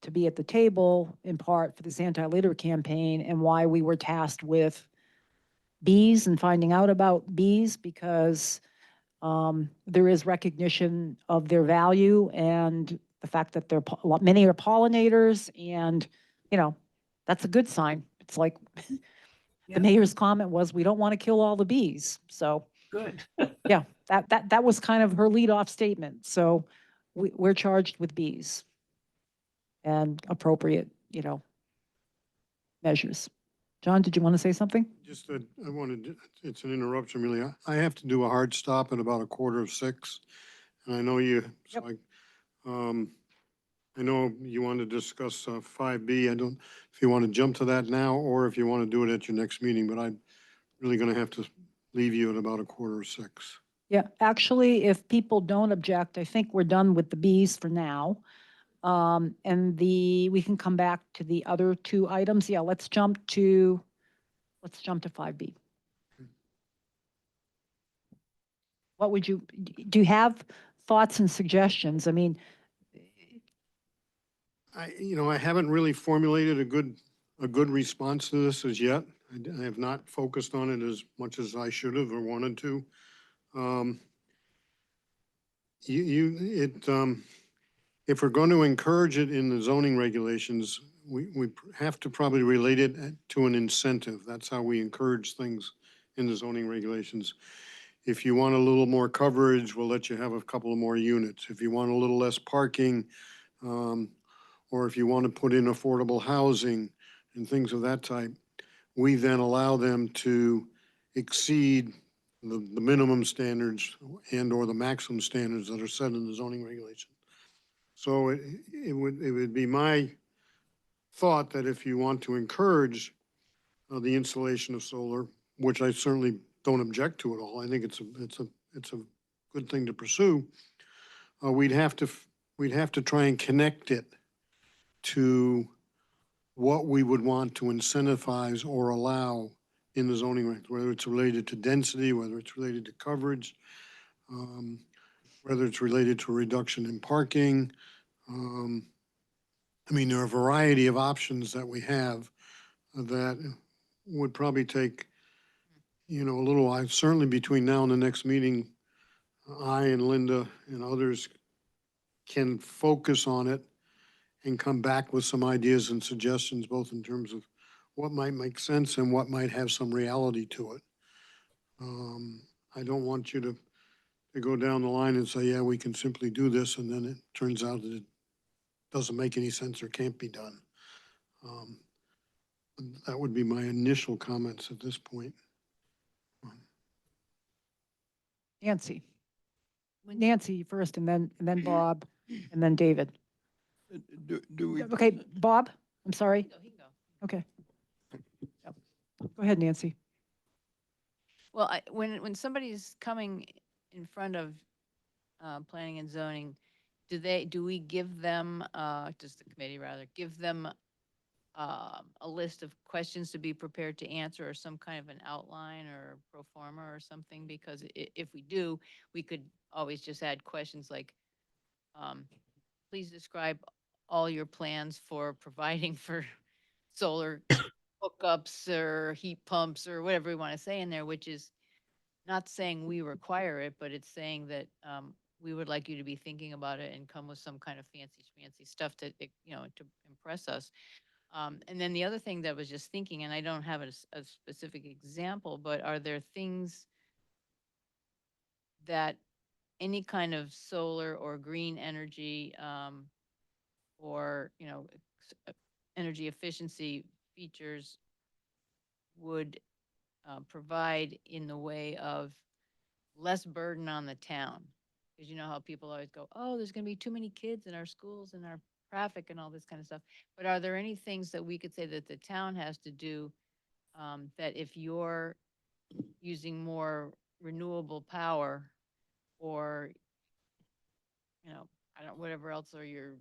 to be at the table in part for this anti-litter campaign and why we were tasked with bees and finding out about bees because there is recognition of their value and the fact that many are pollinators and, that's a good sign. It's like the Yeah, mayor's comment was, we don't want to kill all the bees. So good. yeah, that was kind of her lead-off statement. So we're charged with bees and appropriate, measures. John, did you want to say something? Just that I wanted, it's an interruption really. I have to do a hard stop at about 5:45. And I know you, so Yep. I know you want to discuss 5B. I don't, if you want to jump to that now, or if you want to do it at your next meeting, but I'm really going to have to leave you at about 5:45. Yeah, actually, if people don't object, I think we're done with the bees for now. And we can come back to the other two items. Yeah, let's jump to 5B. What would you, do you have thoughts and suggestions? I mean, I haven't really formulated a good response to this as yet. I have not focused on it as much as I should have or wanted to. Um, if we're going to encourage it in the zoning regulations, we have to probably relate it to an incentive. That's how we encourage things in the zoning regulations. If you want a little more coverage, we'll let you have a couple of more units. If you want a little less parking, or if you want to put in affordable housing and things of that type, we then allow them to exceed the minimum standards and or the maximum standards that are set in the zoning regulation. So it would be my thought that if you want to encourage the installation of solar, which I certainly don't object to at all, I think it's a good thing to pursue. We'd have to try and connect it to what we would want to incentivize or allow in the zoning regs, whether it's related to density, whether it's related to coverage, whether it's related to a reduction in parking. I mean, there are a variety of options that we have that would probably take, a little while. Certainly between now and the next meeting, I and Linda and others can focus on it and come back with some ideas and suggestions, both in terms of what might make sense and what might have some reality to it. I don't want you to go down the line and say, yeah, we can simply do this, and then it turns out that it doesn't make any sense or can't be done. That would be my initial comments at this point. Nancy. Nancy first, and then Bob, and then David. Do we? Okay, Bob, I'm sorry. He can go. Okay. Yep. Go ahead, Nancy. Well, when somebody's coming in front of planning and zoning, do we give them, does the committee rather, give them a list of questions to be prepared to answer or some kind of an outline or pro forma or something? Because if we do, we could always just add questions like, please describe all your plans for providing for solar hookups or heat pumps or whatever we want to say in there, which is not saying we require it, but it's saying that we would like you to be thinking about it and come with some kind of fancy stuff to, to impress us. And then the other thing that I was just thinking, and I don't have a specific example, but are there things that any kind of solar or green energy or, energy efficiency features would provide in the way of less burden on the town? Because you know how people always go, oh, there's gonna be too many kids in our schools and our traffic and all this kind of stuff. But are there any things that we could say that the town has to do, that if you're using more renewable power or, I don't, whatever else, or you're,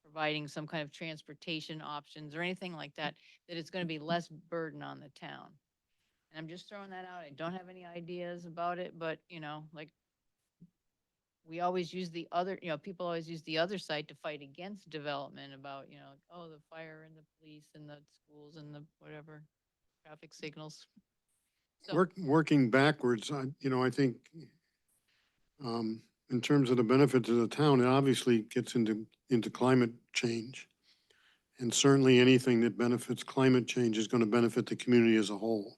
providing some kind of transportation options or anything like that, that it's gonna be less burden on the town? And I'm just throwing that out. I don't have any ideas about it, but, like, we always use the other, people always use the other side to fight against development about, oh, the fire and the police and the schools and the whatever, traffic signals. So, Working backwards, I think, in terms of the benefit to the town, it obviously gets into climate change. And certainly anything that benefits climate change is going to benefit the community as a whole.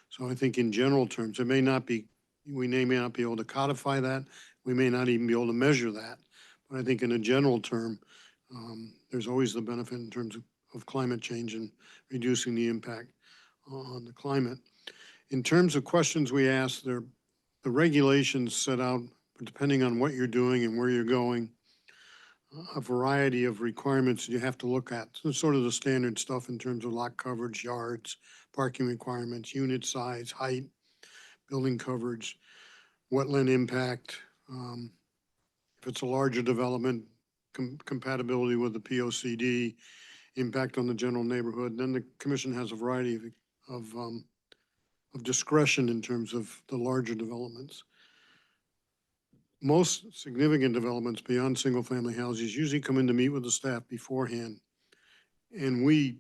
So I think in general terms, we may not be able to codify that. We may not even be able to measure that. But I think in a general term, there's always the benefit in terms of climate change and reducing the impact on the climate. In terms of questions we asked, the regulations set out, depending on what you're doing and where you're going, a variety of requirements you have to look at. So sort of the standard stuff in terms of lot coverage, yards, parking requirements, unit size, height, building coverage, wetland impact. If it's a larger development, compatibility with the POCD, impact on the general neighborhood. Then the commission has a variety of discretion in terms of the larger developments. Most significant developments beyond single-family houses usually come in to meet with the staff beforehand. And we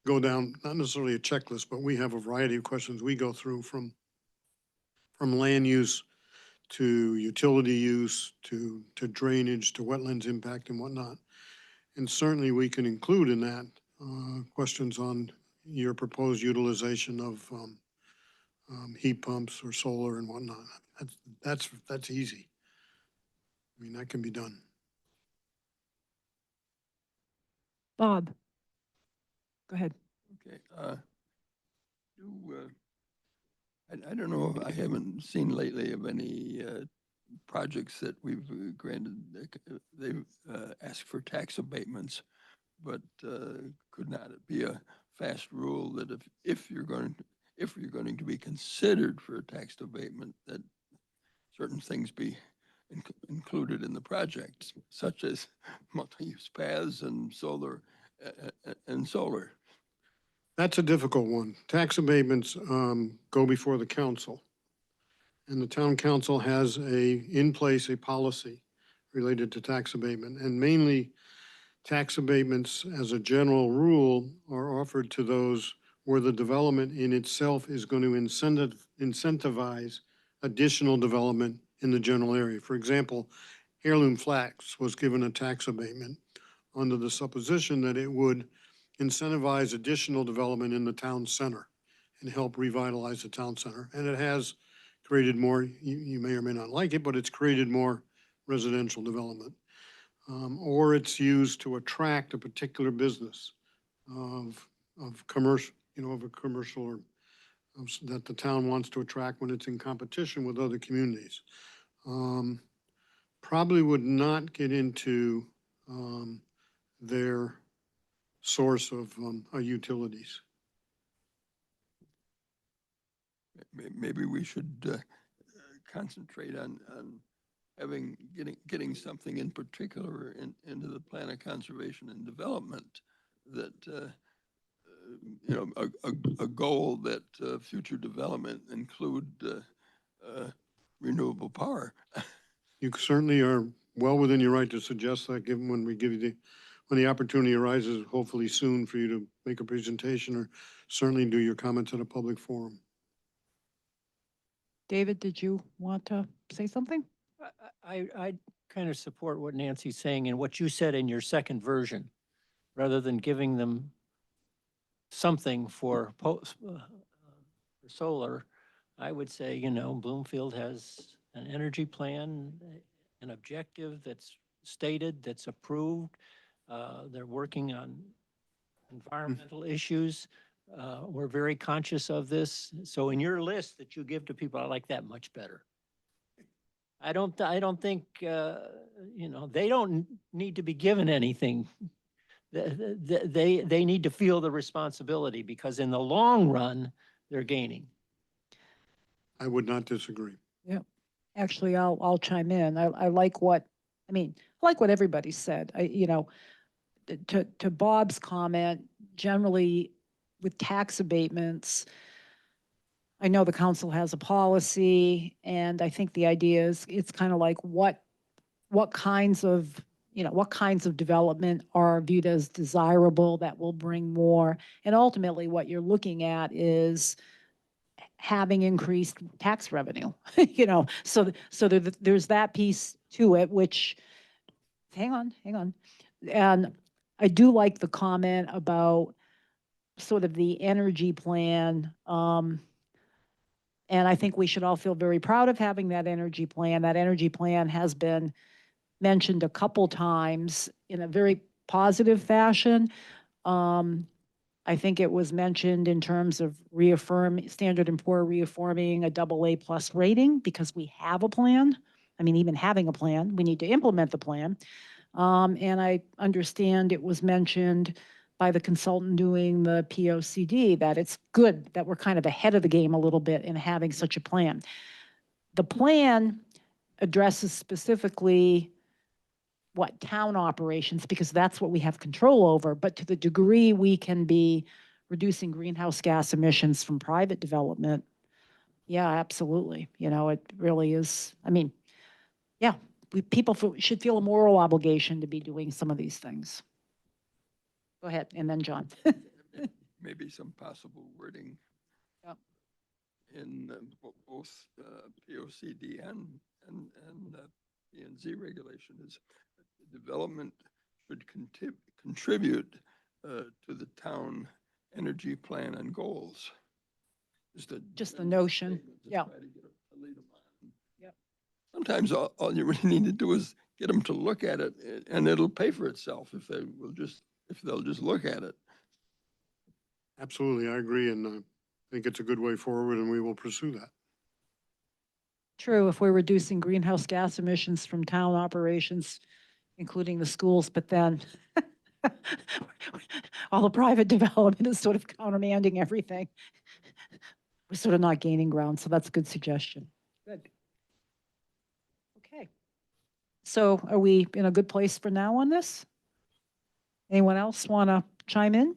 go down, not necessarily a checklist, but we have a variety of questions we go through from land use to utility use to drainage to wetlands impact and whatnot. And certainly we can include in that questions on your proposed utilization of heat pumps or solar and whatnot. That's easy. I mean, that can be done. Bob, go ahead. Okay, I don't know, I haven't seen lately of any projects that we've granted, they've asked for tax abatements, but could not it be a fast rule that if you're going to be considered for a tax abatement, that certain things be included in the project, such as multi-use paths and solar and solar. That's a difficult one. Tax abatements go before the council. And the town council has in place a policy related to tax abatement. And mainly tax abatements as a general rule are offered to those where the development in itself is going to incentivize additional development in the general area. For example, Heirloom Flats was given a tax abatement under the supposition that it would incentivize additional development in the town center and help revitalize the town center. And it has created more, you may or may not like it, but it's created more residential development. Or it's used to attract a particular business of commercial, of a commercial or that the town wants to attract when it's in competition with other communities. Probably would not get into their source of utilities. Maybe we should concentrate on getting something in particular into the plan of conservation and development that a goal that future development include renewable power. You certainly are well within your right to suggest that, given when the opportunity arises, hopefully soon, for you to make a presentation or certainly do your comments at a public forum. David, did you want to say something? I kind of support what Nancy's saying and what you said in your second version, rather than giving them something for solar. I would say, Bloomfield has an energy plan, an objective that's stated, that's approved. They're working on environmental issues. We're very conscious of this. So in your list that you give to people, I like that much better. I don't think, they don't need to be given anything. They need to feel the responsibility because in the long run, they're gaining. I would not disagree. Actually, I'll chime in. I like what, I mean, I like what everybody said. To Bob's comment, generally with tax abatements, I know the council has a policy, and I think the idea is, it's kind of like what kinds of, what kinds of development are viewed as desirable that will bring more. And ultimately, what you're looking at is having increased tax revenue, so there's that piece to it, which, hang on. And I do like the comment about sort of the energy plan. And I think we should all feel very proud of having that energy plan. That energy plan has been mentioned a couple times in a very positive fashion. I think it was mentioned in terms of Standard & Poor reaffirming a AA+ rating because we have a plan. I mean, even having a plan, we need to implement the plan. And I understand it was mentioned by the consultant doing the POCD that it's good that we're kind of ahead of the game a little bit in having such a plan. The plan addresses specifically what town operations, because that's what we have control over. But to the degree we can be reducing greenhouse gas emissions from private development, yeah, absolutely. It really is. I mean, yeah, people should feel a moral obligation to be doing some of these things. Go ahead, and then John. Maybe some possible wording. Yep. In both POCD and P&Z regulation is development should contribute to the town energy plan and goals. Just the notion, yeah. Try to get 'em to lead 'em on. Yep. Sometimes all you really need to do is get them to look at it, and it'll pay for itself if they'll just look at it. Absolutely, I agree, and I think it's a good way forward, and we will pursue that. True, if we're reducing greenhouse gas emissions from town operations, including the schools, but then all the private development is sort of countermanding everything. We're sort of not gaining ground, so that's a good suggestion. Good. Okay. So are we in a good place for now on this? Anyone else want to chime in?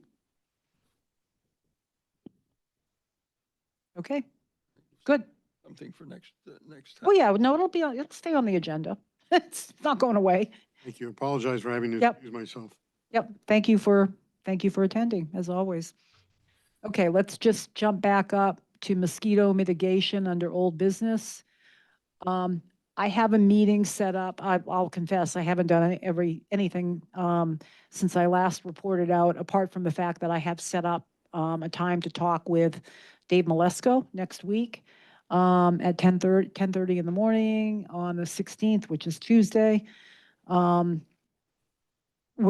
Okay, good. Something for next time. Oh, yeah, no, it'll stay on the agenda. It's not going away. Thank you. Apologize for having to Yep. excuse myself. Yep, thank you for attending, as always. Okay, let's just jump back up to mosquito mitigation under old business. I have a meeting set up. I'll confess, I haven't done anything since I last reported out, apart from the fact that I have set up a time to talk with Dave Malesko next week at 10:30 in the morning on the 16th, which is Tuesday. We're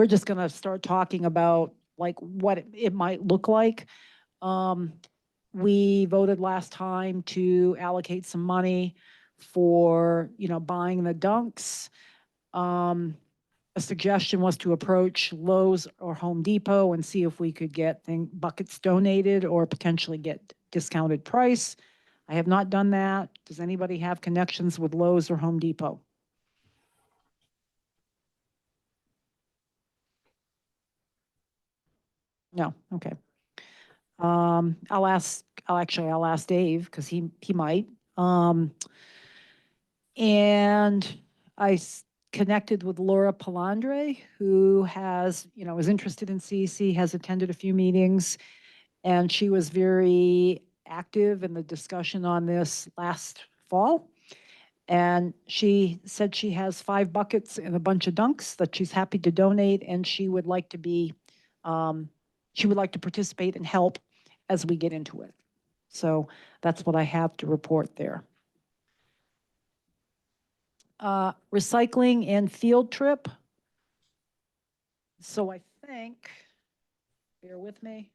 just going to start talking about like what it might look like. We voted last time to allocate some money for, buying the dunks. A suggestion was to approach Lowe's or Home Depot and see if we could get buckets donated or potentially get discounted price. I have not done that. Does anybody have connections with Lowe's or Home Depot? No, okay. I'll ask Dave because he might. And I connected with Laura Palandre, who is interested in CEC, has attended a few meetings, and she was very active in the discussion on this last fall. And she said she has 5 buckets and a bunch of dunks that she's happy to donate, and she would like to participate and help as we get into it. So that's what I have to report there. Recycling and field trip. So I think, bear with me.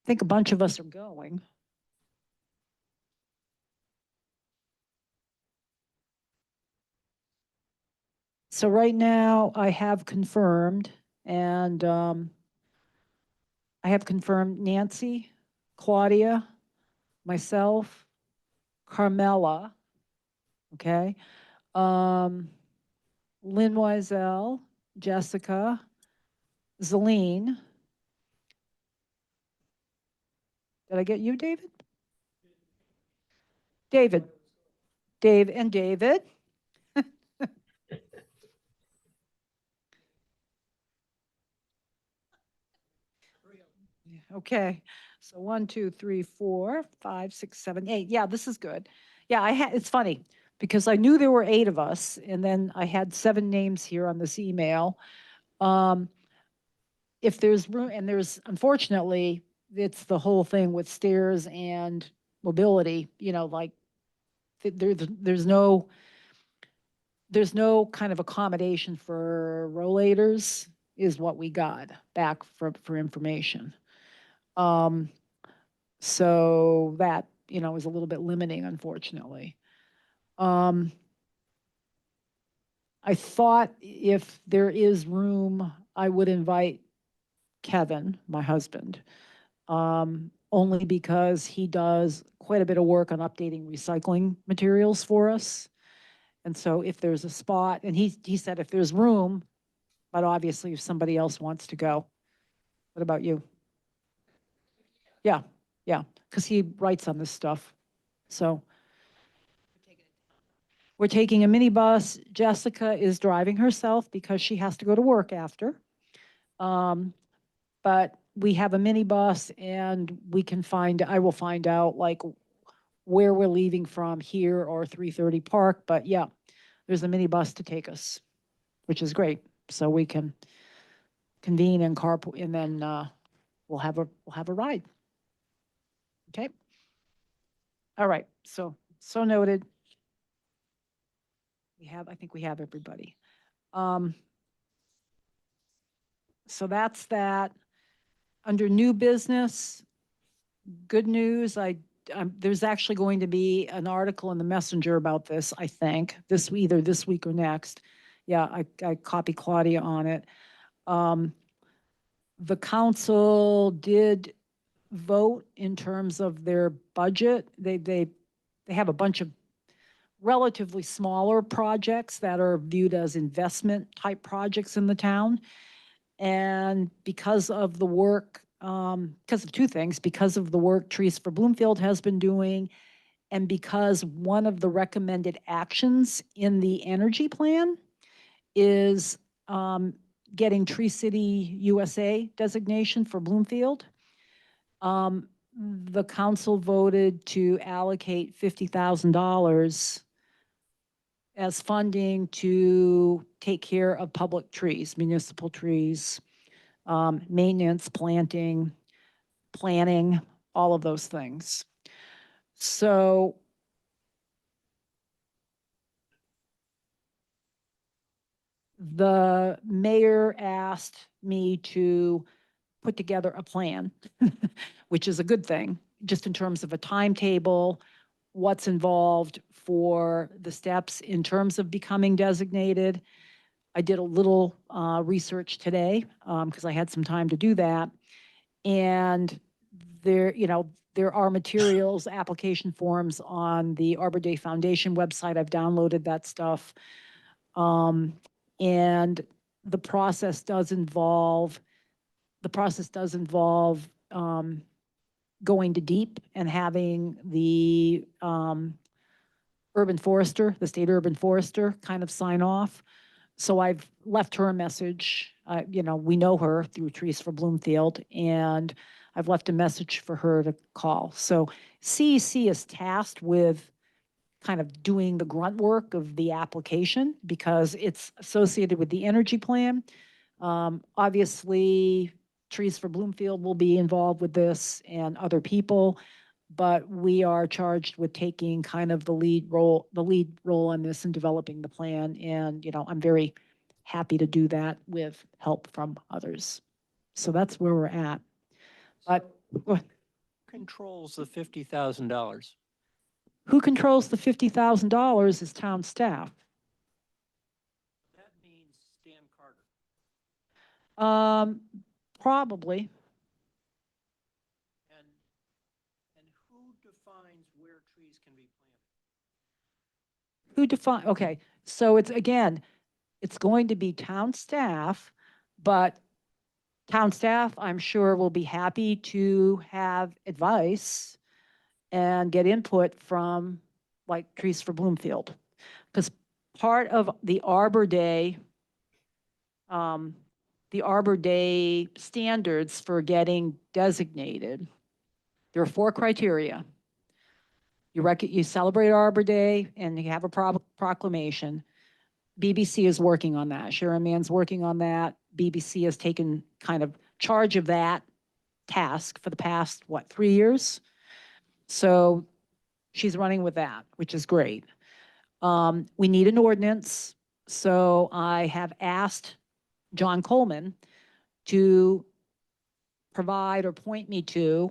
think a bunch of us are going. So right now I have confirmed and I have confirmed Nancy, Claudia, myself, Carmela, okay? Lynn Wiesel, Jessica, Zeline. Did I get you, David? David. Dave and David. Okay, so 1, 2, 3, 4, 5, 6, 7, 8. Yeah, this is good. Yeah, it's funny because I knew there were 8 of us and then I had 7 names here on this email. If there's room, and there's, unfortunately, it's the whole thing with stairs and mobility, you know, like there's no kind of accommodation for rollators is what we got back for information. So that, you know, is a little bit limiting, unfortunately. I thought if there is room, I would invite Kevin, my husband, only because he does quite a bit of work on updating recycling materials for us. And so if there's a spot, and he said if there's room, but obviously if somebody else wants to go. What about you? Yeah, yeah, because he writes on this stuff. So we're taking a minibus. Jessica is driving herself because she has to go to work after. But we have a minibus and I will find out like where we're leaving from here or 330 Park. But yeah, there's a minibus to take us, which is great. So we can convene and carpool, and then we'll have a ride. Okay. All right. So noted. I think we have everybody. So that's that. Under new business, good news, there's actually going to be an article in the Messenger about this, I think, either this week or next. Yeah, I copy Claudia on it. The council did vote in terms of their budget. They have a bunch of relatively smaller projects that are viewed as investment type projects in the town. And because of the work, because of 2 things, because of the work Trees for Bloomfield has been doing, and because one of the recommended actions in the energy plan is getting Tree City USA designation for Bloomfield. The council voted to allocate $50,000 as funding to take care of public trees, municipal trees, maintenance, planting, planning, all of those things. So the mayor asked me to put together a plan, which is a good thing, just in terms of a timetable, what's involved for the steps in terms of becoming designated. I did a little research today because I had some time to do that. And there are materials, application forms on the Arbor Day Foundation website. I've downloaded that stuff. And the process does involve going to deep and having the the state urban forester kind of sign off. So I've left her a message. We know her through Trees for Bloomfield, and I've left a message for her to call. So CEC is tasked with kind of doing the grunt work of the application because it's associated with the energy plan. Obviously, Trees for Bloomfield will be involved with this and other people, but we are charged with taking kind of the lead role on this and developing the plan. And, I'm very happy to do that with help from others. So that's where we're at. But controls the $50,000? Who controls the $50,000 is town staff. That means Stan Carter. Probably. And who defines where trees can be planted? Who define, okay, so it's, again, it's going to be town staff, but town staff, I'm sure, will be happy to have advice and get input from, like, Trees for Bloomfield. Because part of the Arbor Day standards for getting designated, there are 4 criteria. You celebrate Arbor Day and you have a proclamation. BBC is working on that. Sharon Mann's working on that. BBC has taken kind of charge of that task for the past, 3 years? So she's running with that, which is great. We need an ordinance. So I have asked John Coleman to provide or point me to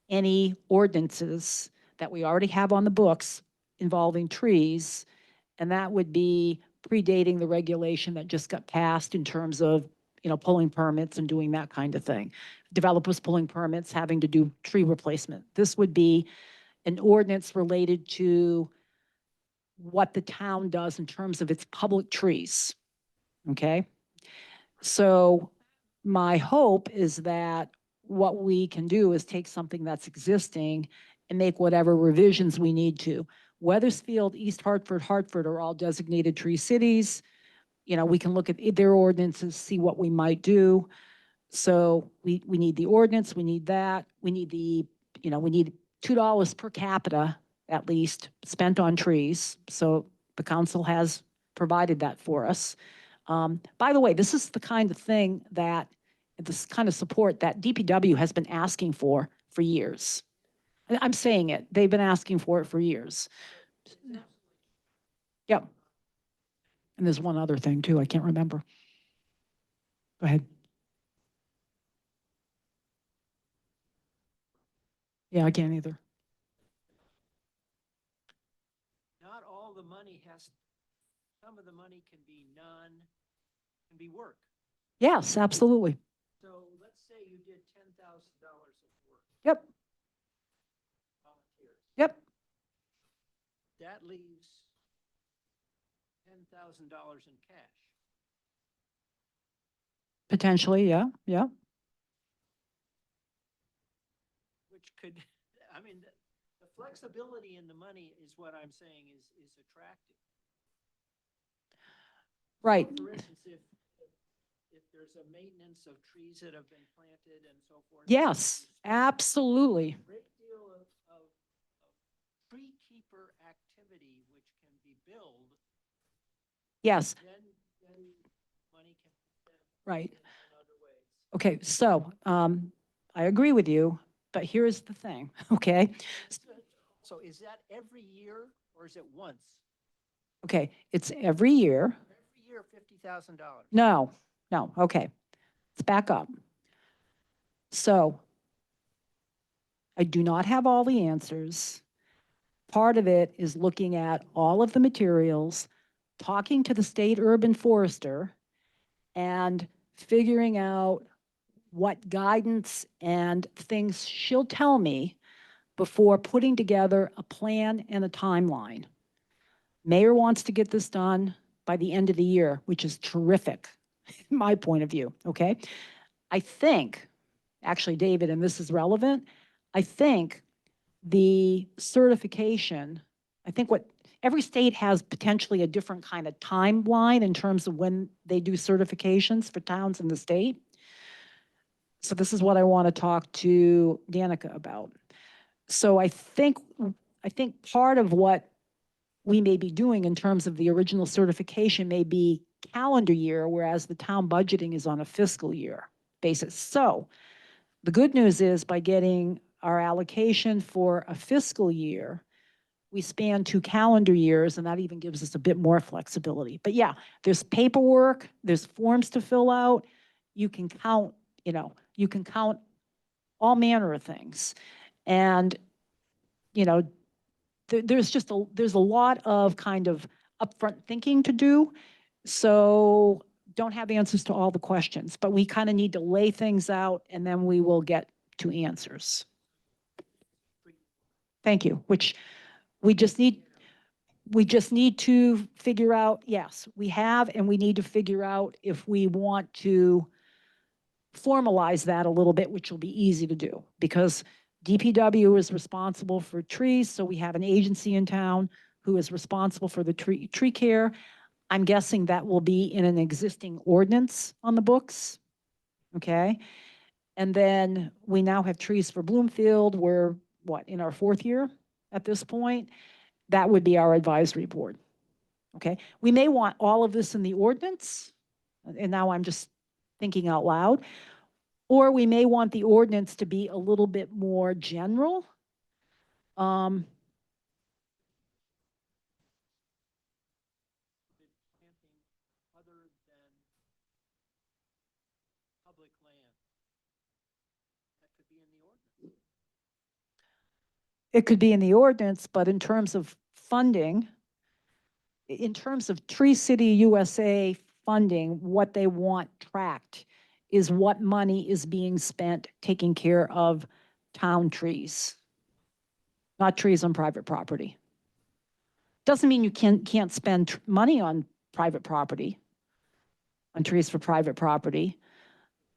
any ordinances that we already have on the books involving trees. And that would be predating the regulation that just got passed in terms of, pulling permits and doing that kind of thing. Developers pulling permits, having to do tree replacement. This would be an ordinance related to what the town does in terms of its public trees. Okay? So my hope is that what we can do is take something that's existing and make whatever revisions we need to. Weathersfield, East Hartford, Hartford are all designated tree cities. We can look at their ordinances, see what we might do. So we need the ordinance, we need that. We need we need $2 per capita at least spent on trees. So the council has provided that for us. By the way, this is the kind of thing this kind of support that DPW has been asking for years. I'm saying it, they've been asking for it for years. Yep. And there's one other thing too, I can't remember. Go ahead. Yeah, I can't either. Not all the money some of the money can be work. Yes, absolutely. So let's say you did $10,000 of work. Yep, Volunteers. yep. That leaves $10,000 in cash. Potentially, yeah, yeah. Which could, the flexibility in the money is what I'm saying is attractive. Right. For instance, if there's a maintenance of trees that have been planted and so forth. Yes, absolutely. Great deal of tree keeper activity which can be billed, Yes, then money can be spent right. in other ways. Okay, so I agree with you, but here's the thing, okay? So is that every year or is it once? Okay, it's every year. Every year, $50,000. No, okay. Let's back up. So I do not have all the answers. Part of it is looking at all of the materials, talking to the state urban forester, and figuring out what guidance and things she'll tell me before putting together a plan and a timeline. Mayor wants to get this done by the end of the year, which is terrific, in my point of view, okay? I think, actually, David, and this is relevant, I think the certification, I think every state has potentially a different kind of timeline in terms of when they do certifications for towns in the state. So this is what I want to talk to Danica about. So I think part of what we may be doing in terms of the original certification may be calendar year, whereas the town budgeting is on a fiscal year basis. So the good news is by getting our allocation for a fiscal year, we span 2 calendar years, and that even gives us a bit more flexibility. But yeah, there's paperwork, there's forms to fill out. You can count all manner of things. And, you know, there's a lot of kind of upfront thinking to do. So don't have answers to all the questions, but we kind of need to lay things out and then we will get to answers. Thank you, which we just need to figure out, yes, we have, and we need to figure out if we want to formalize that a little bit, which will be easy to do because DPW is responsible for trees. So we have an agency in town who is responsible for the tree care. I'm guessing that will be in an existing ordinance on the books. Okay. And then we now have trees for Bloomfield. We're what, in our 4th year at this point? That would be our advisory board. Okay. We may want all of this in the ordinance. And now I'm just thinking out loud. Or we may want the ordinance to be a little bit more general. It could be in the ordinance, but in terms of funding, in terms of Tree City USA funding, what they want tracked is what money is being spent taking care of town trees, not trees on private property. Doesn't mean you can't spend money on private property, on trees for private property.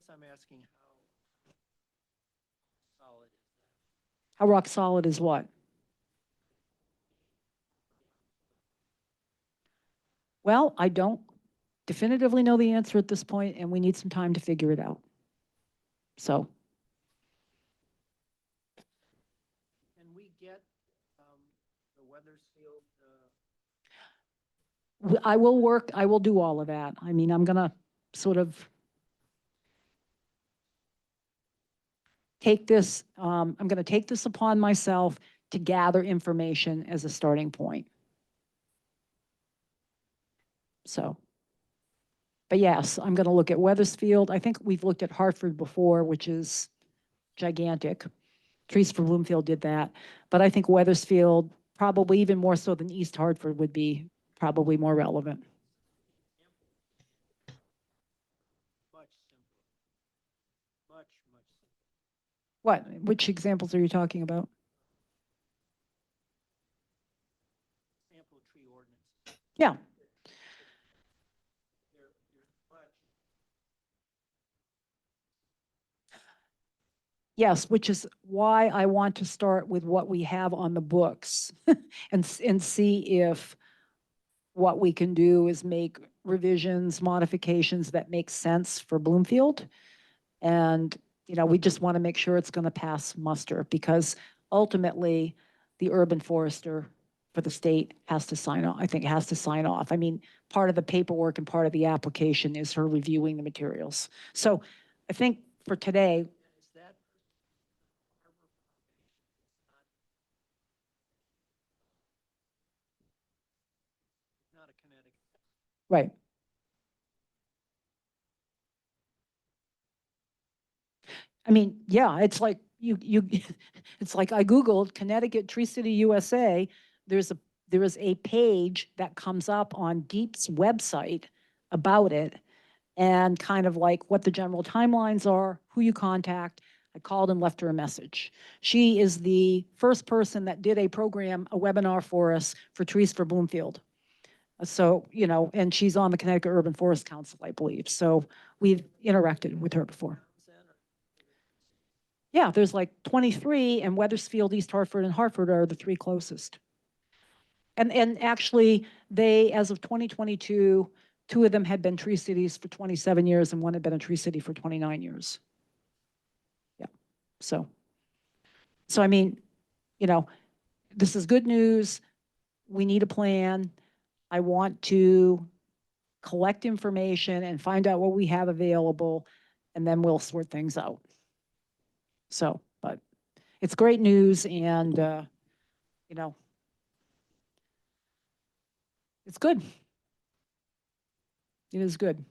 I'm asking how solid is that? How rock solid is what? Well, I don't definitively know the answer at this point, and we need some time to figure it out. So, Can we get the Weathersfield? I will do all of that. I mean, I'm gonna sort of take this, I'm gonna take this upon myself to gather information as a starting point. So, but yes, I'm gonna look at Weathersfield. I think we've looked at Hartford before, which is gigantic. Trees for Bloomfield did that. But I think Weathersfield, probably even more so than East Hartford, would be probably more relevant. Much simpler. Much simpler. What, which examples are you talking about? Sample tree ordinance. Yeah, yes, which is why I want to start with what we have on the books and see if what we can do is make revisions, modifications that make sense for Bloomfield. And, you know, we just want to make sure it's going to pass muster because ultimately the urban forester for the state has to sign off. I think has to sign off. I mean, part of the paperwork and part of the application is her reviewing the materials. So I think for today, Is that not a Connecticut? right. I mean, yeah, it's like it's like I Googled Connecticut Tree City USA. There is a page that comes up on Deep's website about it and kind of like what the general timelines are, who you contact. I called and left her a message. She is the first person that did a program, a webinar for us for Trees for Bloomfield. So, you know, and she's on the Connecticut Urban Forest Council, I believe. So we've interacted with her before. Yeah, there's like 23, and Weathersfield, East Hartford, and Hartford are the 3 closest. And actually, they, as of 2022, 2 of them had been tree cities for 27 years, and 1 had been a tree city for 29 years. Yeah, so I mean, you know, this is good news. We need a plan. I want to collect information and find out what we have available, and then we'll sort things out. So, but it's great news, and you know, it's good. It is good.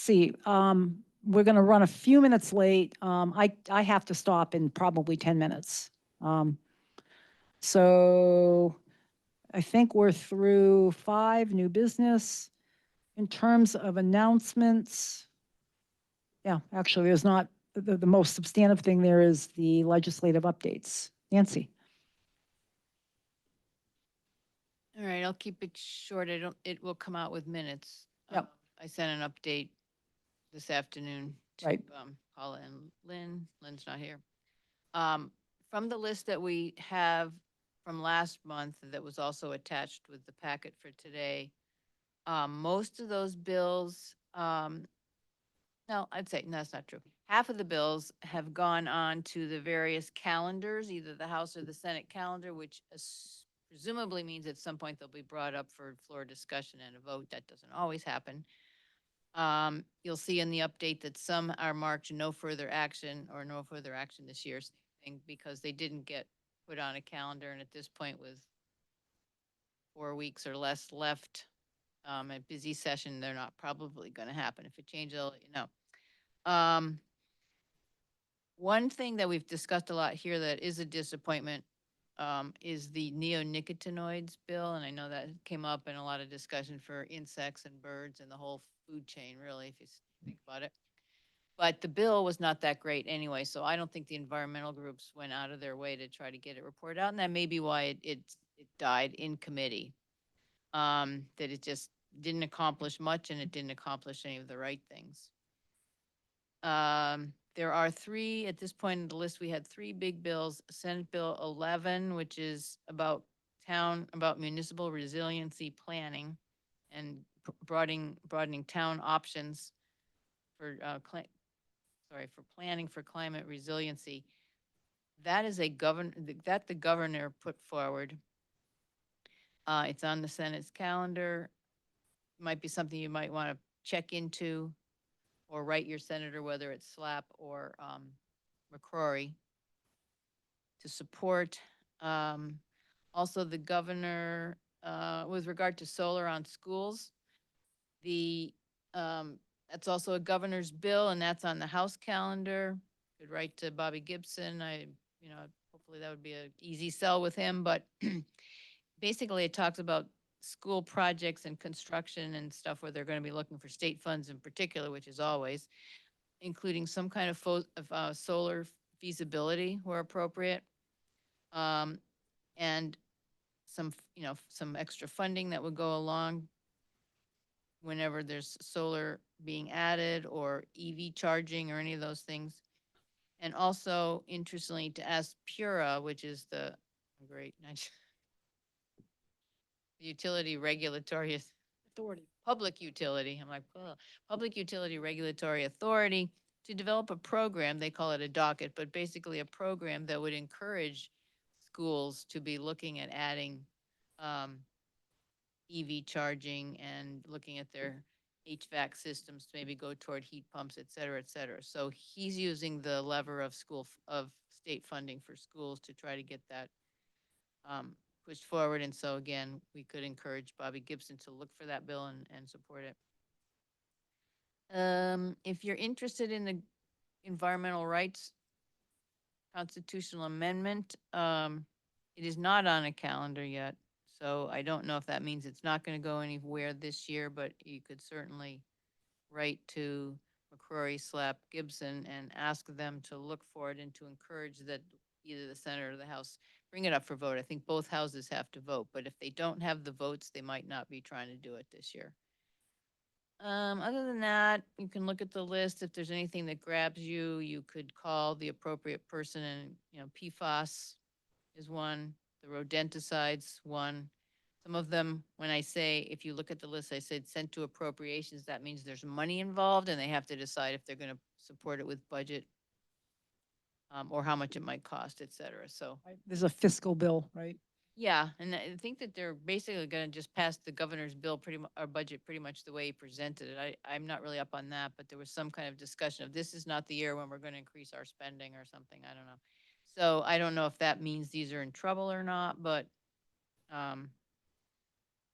see, we're going to run a few minutes late. I have to stop in probably 10 minutes. So I think we're through 5, new business. In terms of announcements, yeah, actually, there's not, the most substantive thing there is the legislative updates. Nancy? All right, I'll keep it short. It will come out with minutes. Yep. I sent an update this afternoon to Right. Paula and Lynn. Lynn's not here. From the list that we have from last month that was also attached with the packet for today, most of those bills, no, I'd say, no, that's not true. Half of the bills have gone on to the various calendars, either the House or the Senate calendar, which presumably means at some point they'll be brought up for floor discussion and a vote. That doesn't always happen. You'll see in the update that some are marked no further action or no further action this year, because they didn't get put on a calendar. And at this point, with 4 weeks or less left, a busy session, they're not probably going to happen. If it changes, I'll let you know. One thing that we've discussed a lot here that is a disappointment is the neonicotinoids bill. And I know that came up in a lot of discussion for insects and birds and the whole food chain, really, if you think about it. But the bill was not that great anyway, so I don't think the environmental groups went out of their way to try to get it reported out. And that may be why it died in committee. That it just didn't accomplish much and it didn't accomplish any of the right things. There are 3, at this point in the list, we had 3 big bills. Senate Bill 11, which is about municipal resiliency planning and broadening town options for, for planning for climate resiliency. That is that the governor put forward. It's on the Senate's calendar. Might be something you might want to check into or write your senator, whether it's Slap or McCrory, to support. Also, the governor, with regard to solar on schools, that's also a governor's bill, and that's on the House calendar. Could write to Bobby Gibson. Hopefully that would be an easy sell with him, but basically it talks about school projects and construction and stuff where they're going to be looking for state funds in particular, which is always, including some kind of solar feasibility where appropriate, and some extra funding that would go along whenever there's solar being added or EV charging or any of those things. And also, interestingly, to ask PURA, which is the utility regulatory Authority. public utility. I'm like, oh, public utility regulatory authority to develop a program. They call it a docket, but basically a program that would encourage schools to be looking at adding EV charging and looking at their HVAC systems to maybe go toward heat pumps, et cetera, et cetera. So he's using the lever of state funding for schools to try to get that pushed forward. And so again, we could encourage Bobby Gibson to look for that bill and support it. If you're interested in the environmental rights constitutional amendment, it is not on a calendar yet. So I don't know if that means it's not going to go anywhere this year, but you could certainly write to McCrory, Slap, Gibson, and ask them to look for it and to encourage that either the Senate or the House bring it up for vote. I think both houses have to vote, but if they don't have the votes, they might not be trying to do it this year. Other than that, you can look at the list. If there's anything that grabs you, you could call the appropriate person, and PFAS is one, the rodenticides one. Some of them, when I say, if you look at the list, I said sent to appropriations, that means there's money involved and they have to decide if they're going to support it with budget, or how much it might cost, et cetera. So There's a fiscal bill, right? yeah, and I think that they're basically going to just pass the governor's bill our budget pretty much the way he presented it. I'm not really up on that, but there was some kind of discussion of this is not the year when we're going to increase our spending or something. I don't know. So I don't know if that means these are in trouble or not, but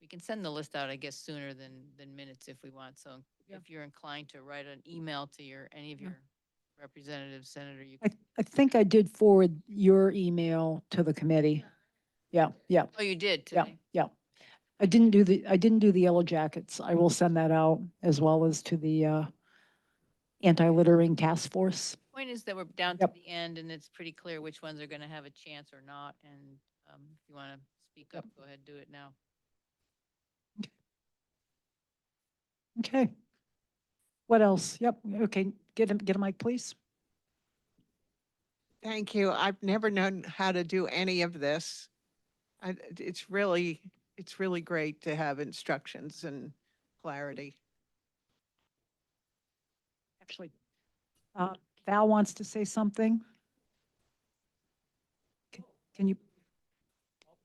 We can send the list out, I guess, sooner than minutes if we want. So Yeah. if you're inclined to write an email to any of Yeah. your representatives, Senator, you, I think I did forward your email to the committee. Yeah, yeah, oh, you did yeah, today? yeah. I didn't do the Yellow Jackets. I will send that out as well as to the anti-littering task force. Point is that we're down to Yep. the end and it's pretty clear which ones are going to have a chance or not. And if you want to speak up, go ahead, do it now. Okay. What else? Yep, okay, get a mic, please. Thank you. I've never known how to do any of this. It's really great to have instructions and clarity. Actually, Val wants to say something. Can you?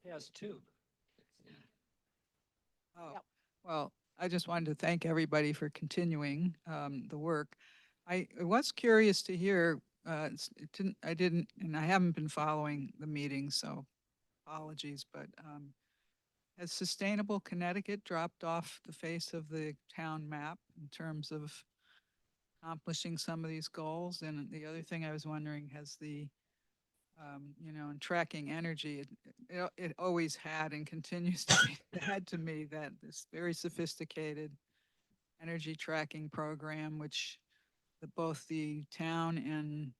Yes, two. Oh, Yep. well, I just wanted to thank everybody for continuing the work. I was curious to hear, I didn't, and I haven't been following the meeting, so apologies, but has Sustainable Connecticut dropped off the face of the town map in terms of accomplishing some of these goals? And the other thing I was wondering, has the in tracking energy, it always had and continues to be had to me that this very sophisticated energy tracking program, which both the town and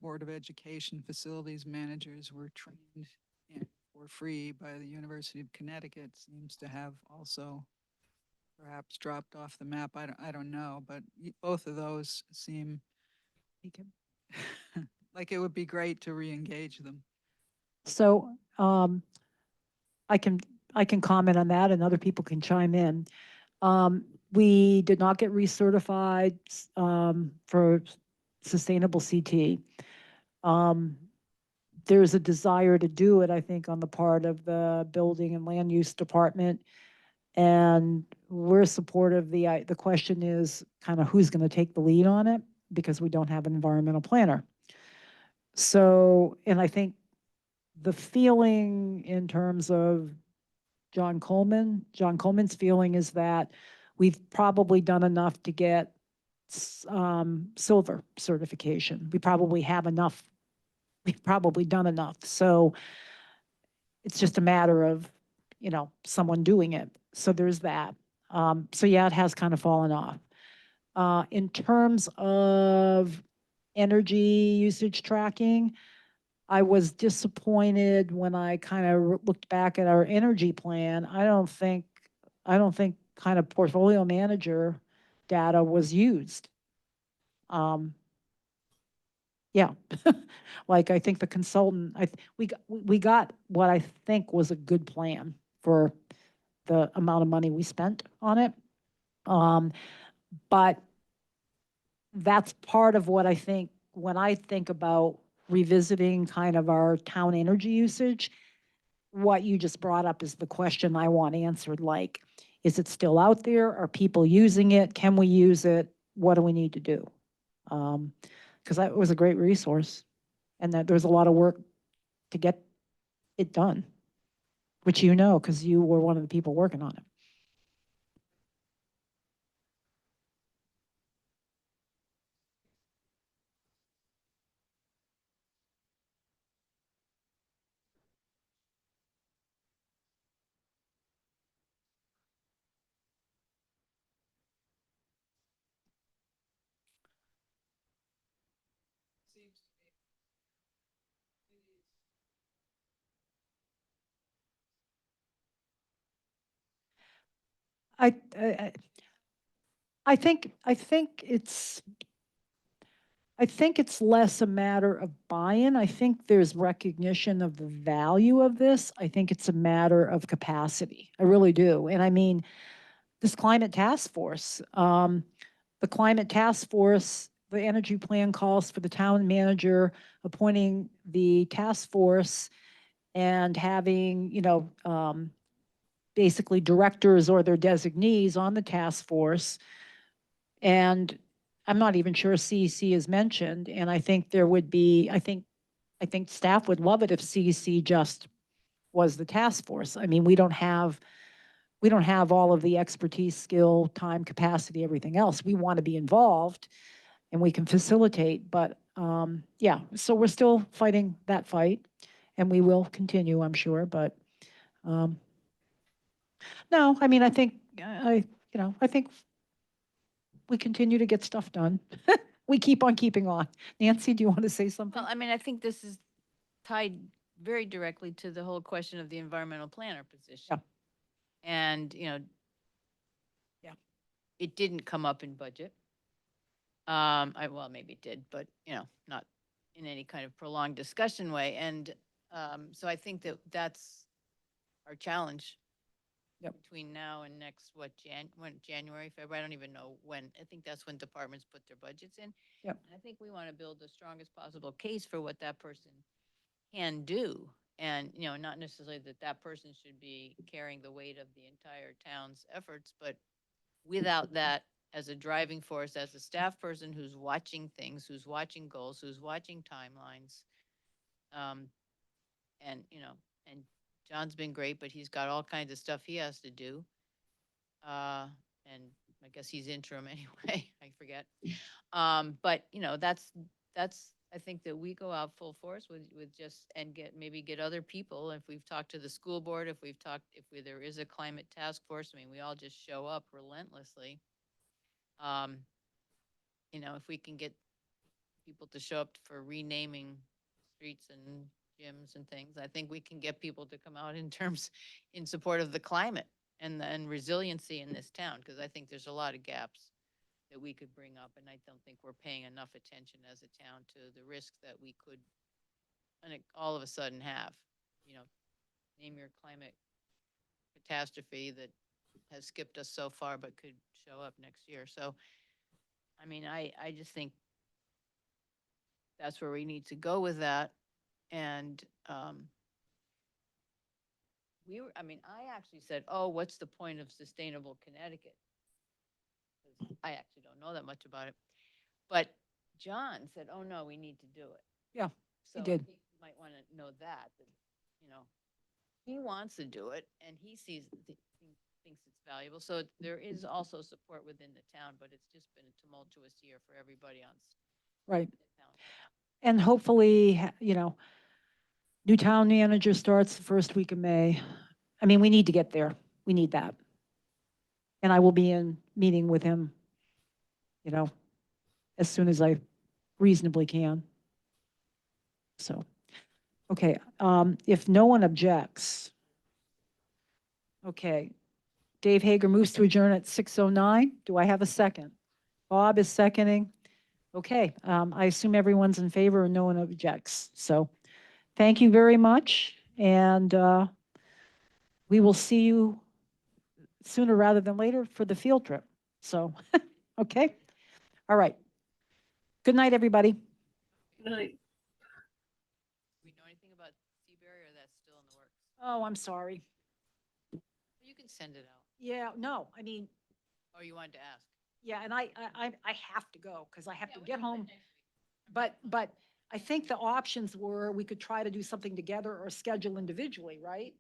Board of Education facilities managers were trained in for free by the University of Connecticut, seems to have also perhaps dropped off the map. I don't know, but both of those seem like it would be great to re-engage them. So, I can comment on that and other people can chime in. We did not get recertified, for sustainable CT. There's a desire to do it, I think, on the part of the Building and Land Use Department. And we're supportive. The question is kind of who's going to take the lead on it, because we don't have an environmental planner. So, and I think the feeling in terms of John Coleman's feeling is that we've probably done enough to get silver certification. We probably have enough. We've probably done enough. So it's just a matter of, someone doing it. So there's that. So yeah, it has kind of fallen off. In terms of energy usage tracking, I was disappointed when I kind of looked back at our energy plan. I don't think kind of portfolio manager data was used. Yeah, like I think the consultant, we got what I think was a good plan for the amount of money we spent on it. But that's part of what I think when I think about revisiting kind of our town energy usage. What you just brought up is the question I want answered, like, is it still out there? Are people using it? Can we use it? What do we need to do? Because that was a great resource and that there's a lot of work to get it done, which because you were one of the people working on it. I, I, I think it's less a matter of buy-in. I think there's recognition of the value of this. I think it's a matter of capacity. I really do. And I mean, this climate task force, the climate task force, the energy plan calls for the town manager appointing the task force and having, basically directors or their designees on the task force. And I'm not even sure CEC is mentioned. And I think there would be, I think staff would love it if CEC just was the task force. I mean, we don't have we don't have all of the expertise, skill, time, capacity, everything else. We want to be involved and we can facilitate, but, yeah, so we're still fighting that fight and we will continue, I'm sure, but, no, I mean, I think, I think we continue to get stuff done. We keep on keeping on. Nancy, do you want to say something? Well, I mean, I think this is tied very directly to the whole question of the environmental planner position. Yeah. And, Yeah. it didn't come up in budget. Well, maybe it did, but, not in any kind of prolonged discussion way. And, so I think that that's our challenge. Yep. Between now and next, January, February, I don't even know when. I think that's when departments put their budgets in. Yep. And I think we want to build the strongest possible case for what that person can do. And, not necessarily that that person should be carrying the weight of the entire town's efforts, but without that as a driving force, as a staff person who's watching things, who's watching goals, who's watching timelines. And, and John's been great, but he's got all kinds of stuff he has to do. And I guess he's interim anyway, I forget. But, that's, I think that we go out full force with just, and maybe get other people. If we've talked to the school board, if there is a climate task force, I mean, we all just show up relentlessly. If we can get people to show up for renaming streets and gyms and things, I think we can get people to come out in support of the climate and resiliency in this town, because I think there's a lot of gaps that we could bring up, and I don't think we're paying enough attention as a town to the risks that we could all of a sudden have. Name your climate catastrophe that has skipped us so far but could show up next year. So, I mean, I just think that's where we need to go with that. And I actually said, oh, what's the point of sustainable Connecticut? 'Cause I actually don't know that much about it. But John said, oh, no, we need to do it. Yeah, So did. he might want to know that, he wants to do it and he thinks it's valuable. So there is also support within the town, but it's just been a tumultuous year for everybody Right. the town. And hopefully, new town manager starts the first week of May. I mean, we need to get there. We need that. And I will be in meeting with him, as soon as I reasonably can. So, okay, if no one objects. Okay, Dave Hager moves to adjourn at 6:09. Do I have a second? Bob is seconding. Okay, I assume everyone's in favor and no one objects. So thank you very much. And we will see you sooner rather than later for the field trip. So, okay. All right. Good night, everybody. Good night. We know anything about Seabury, or that's still in the works? Oh, I'm sorry. You can send it out. Yeah, no, I mean, Oh, you wanted to ask? yeah, and I have to go because I have to Yeah, we get can do it home. next week. But I think the options were we could try to do something together or schedule individually, right?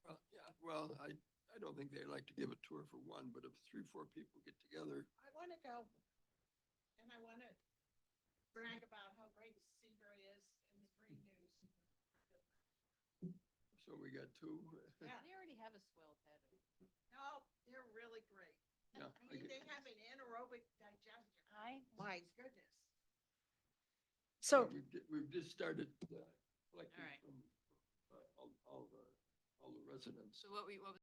Well, yeah, well, I don't think they'd like to give a tour for one, but if 3-4 people get together, I want to go. And I want to brag about how great Seabury is in the green news. so we got two. Yeah. They already have a swell head. No, they're really great. Yeah, I mean, they have an anaerobic digestion. My goodness. So, We've just started collecting All right. from all the residents. So what was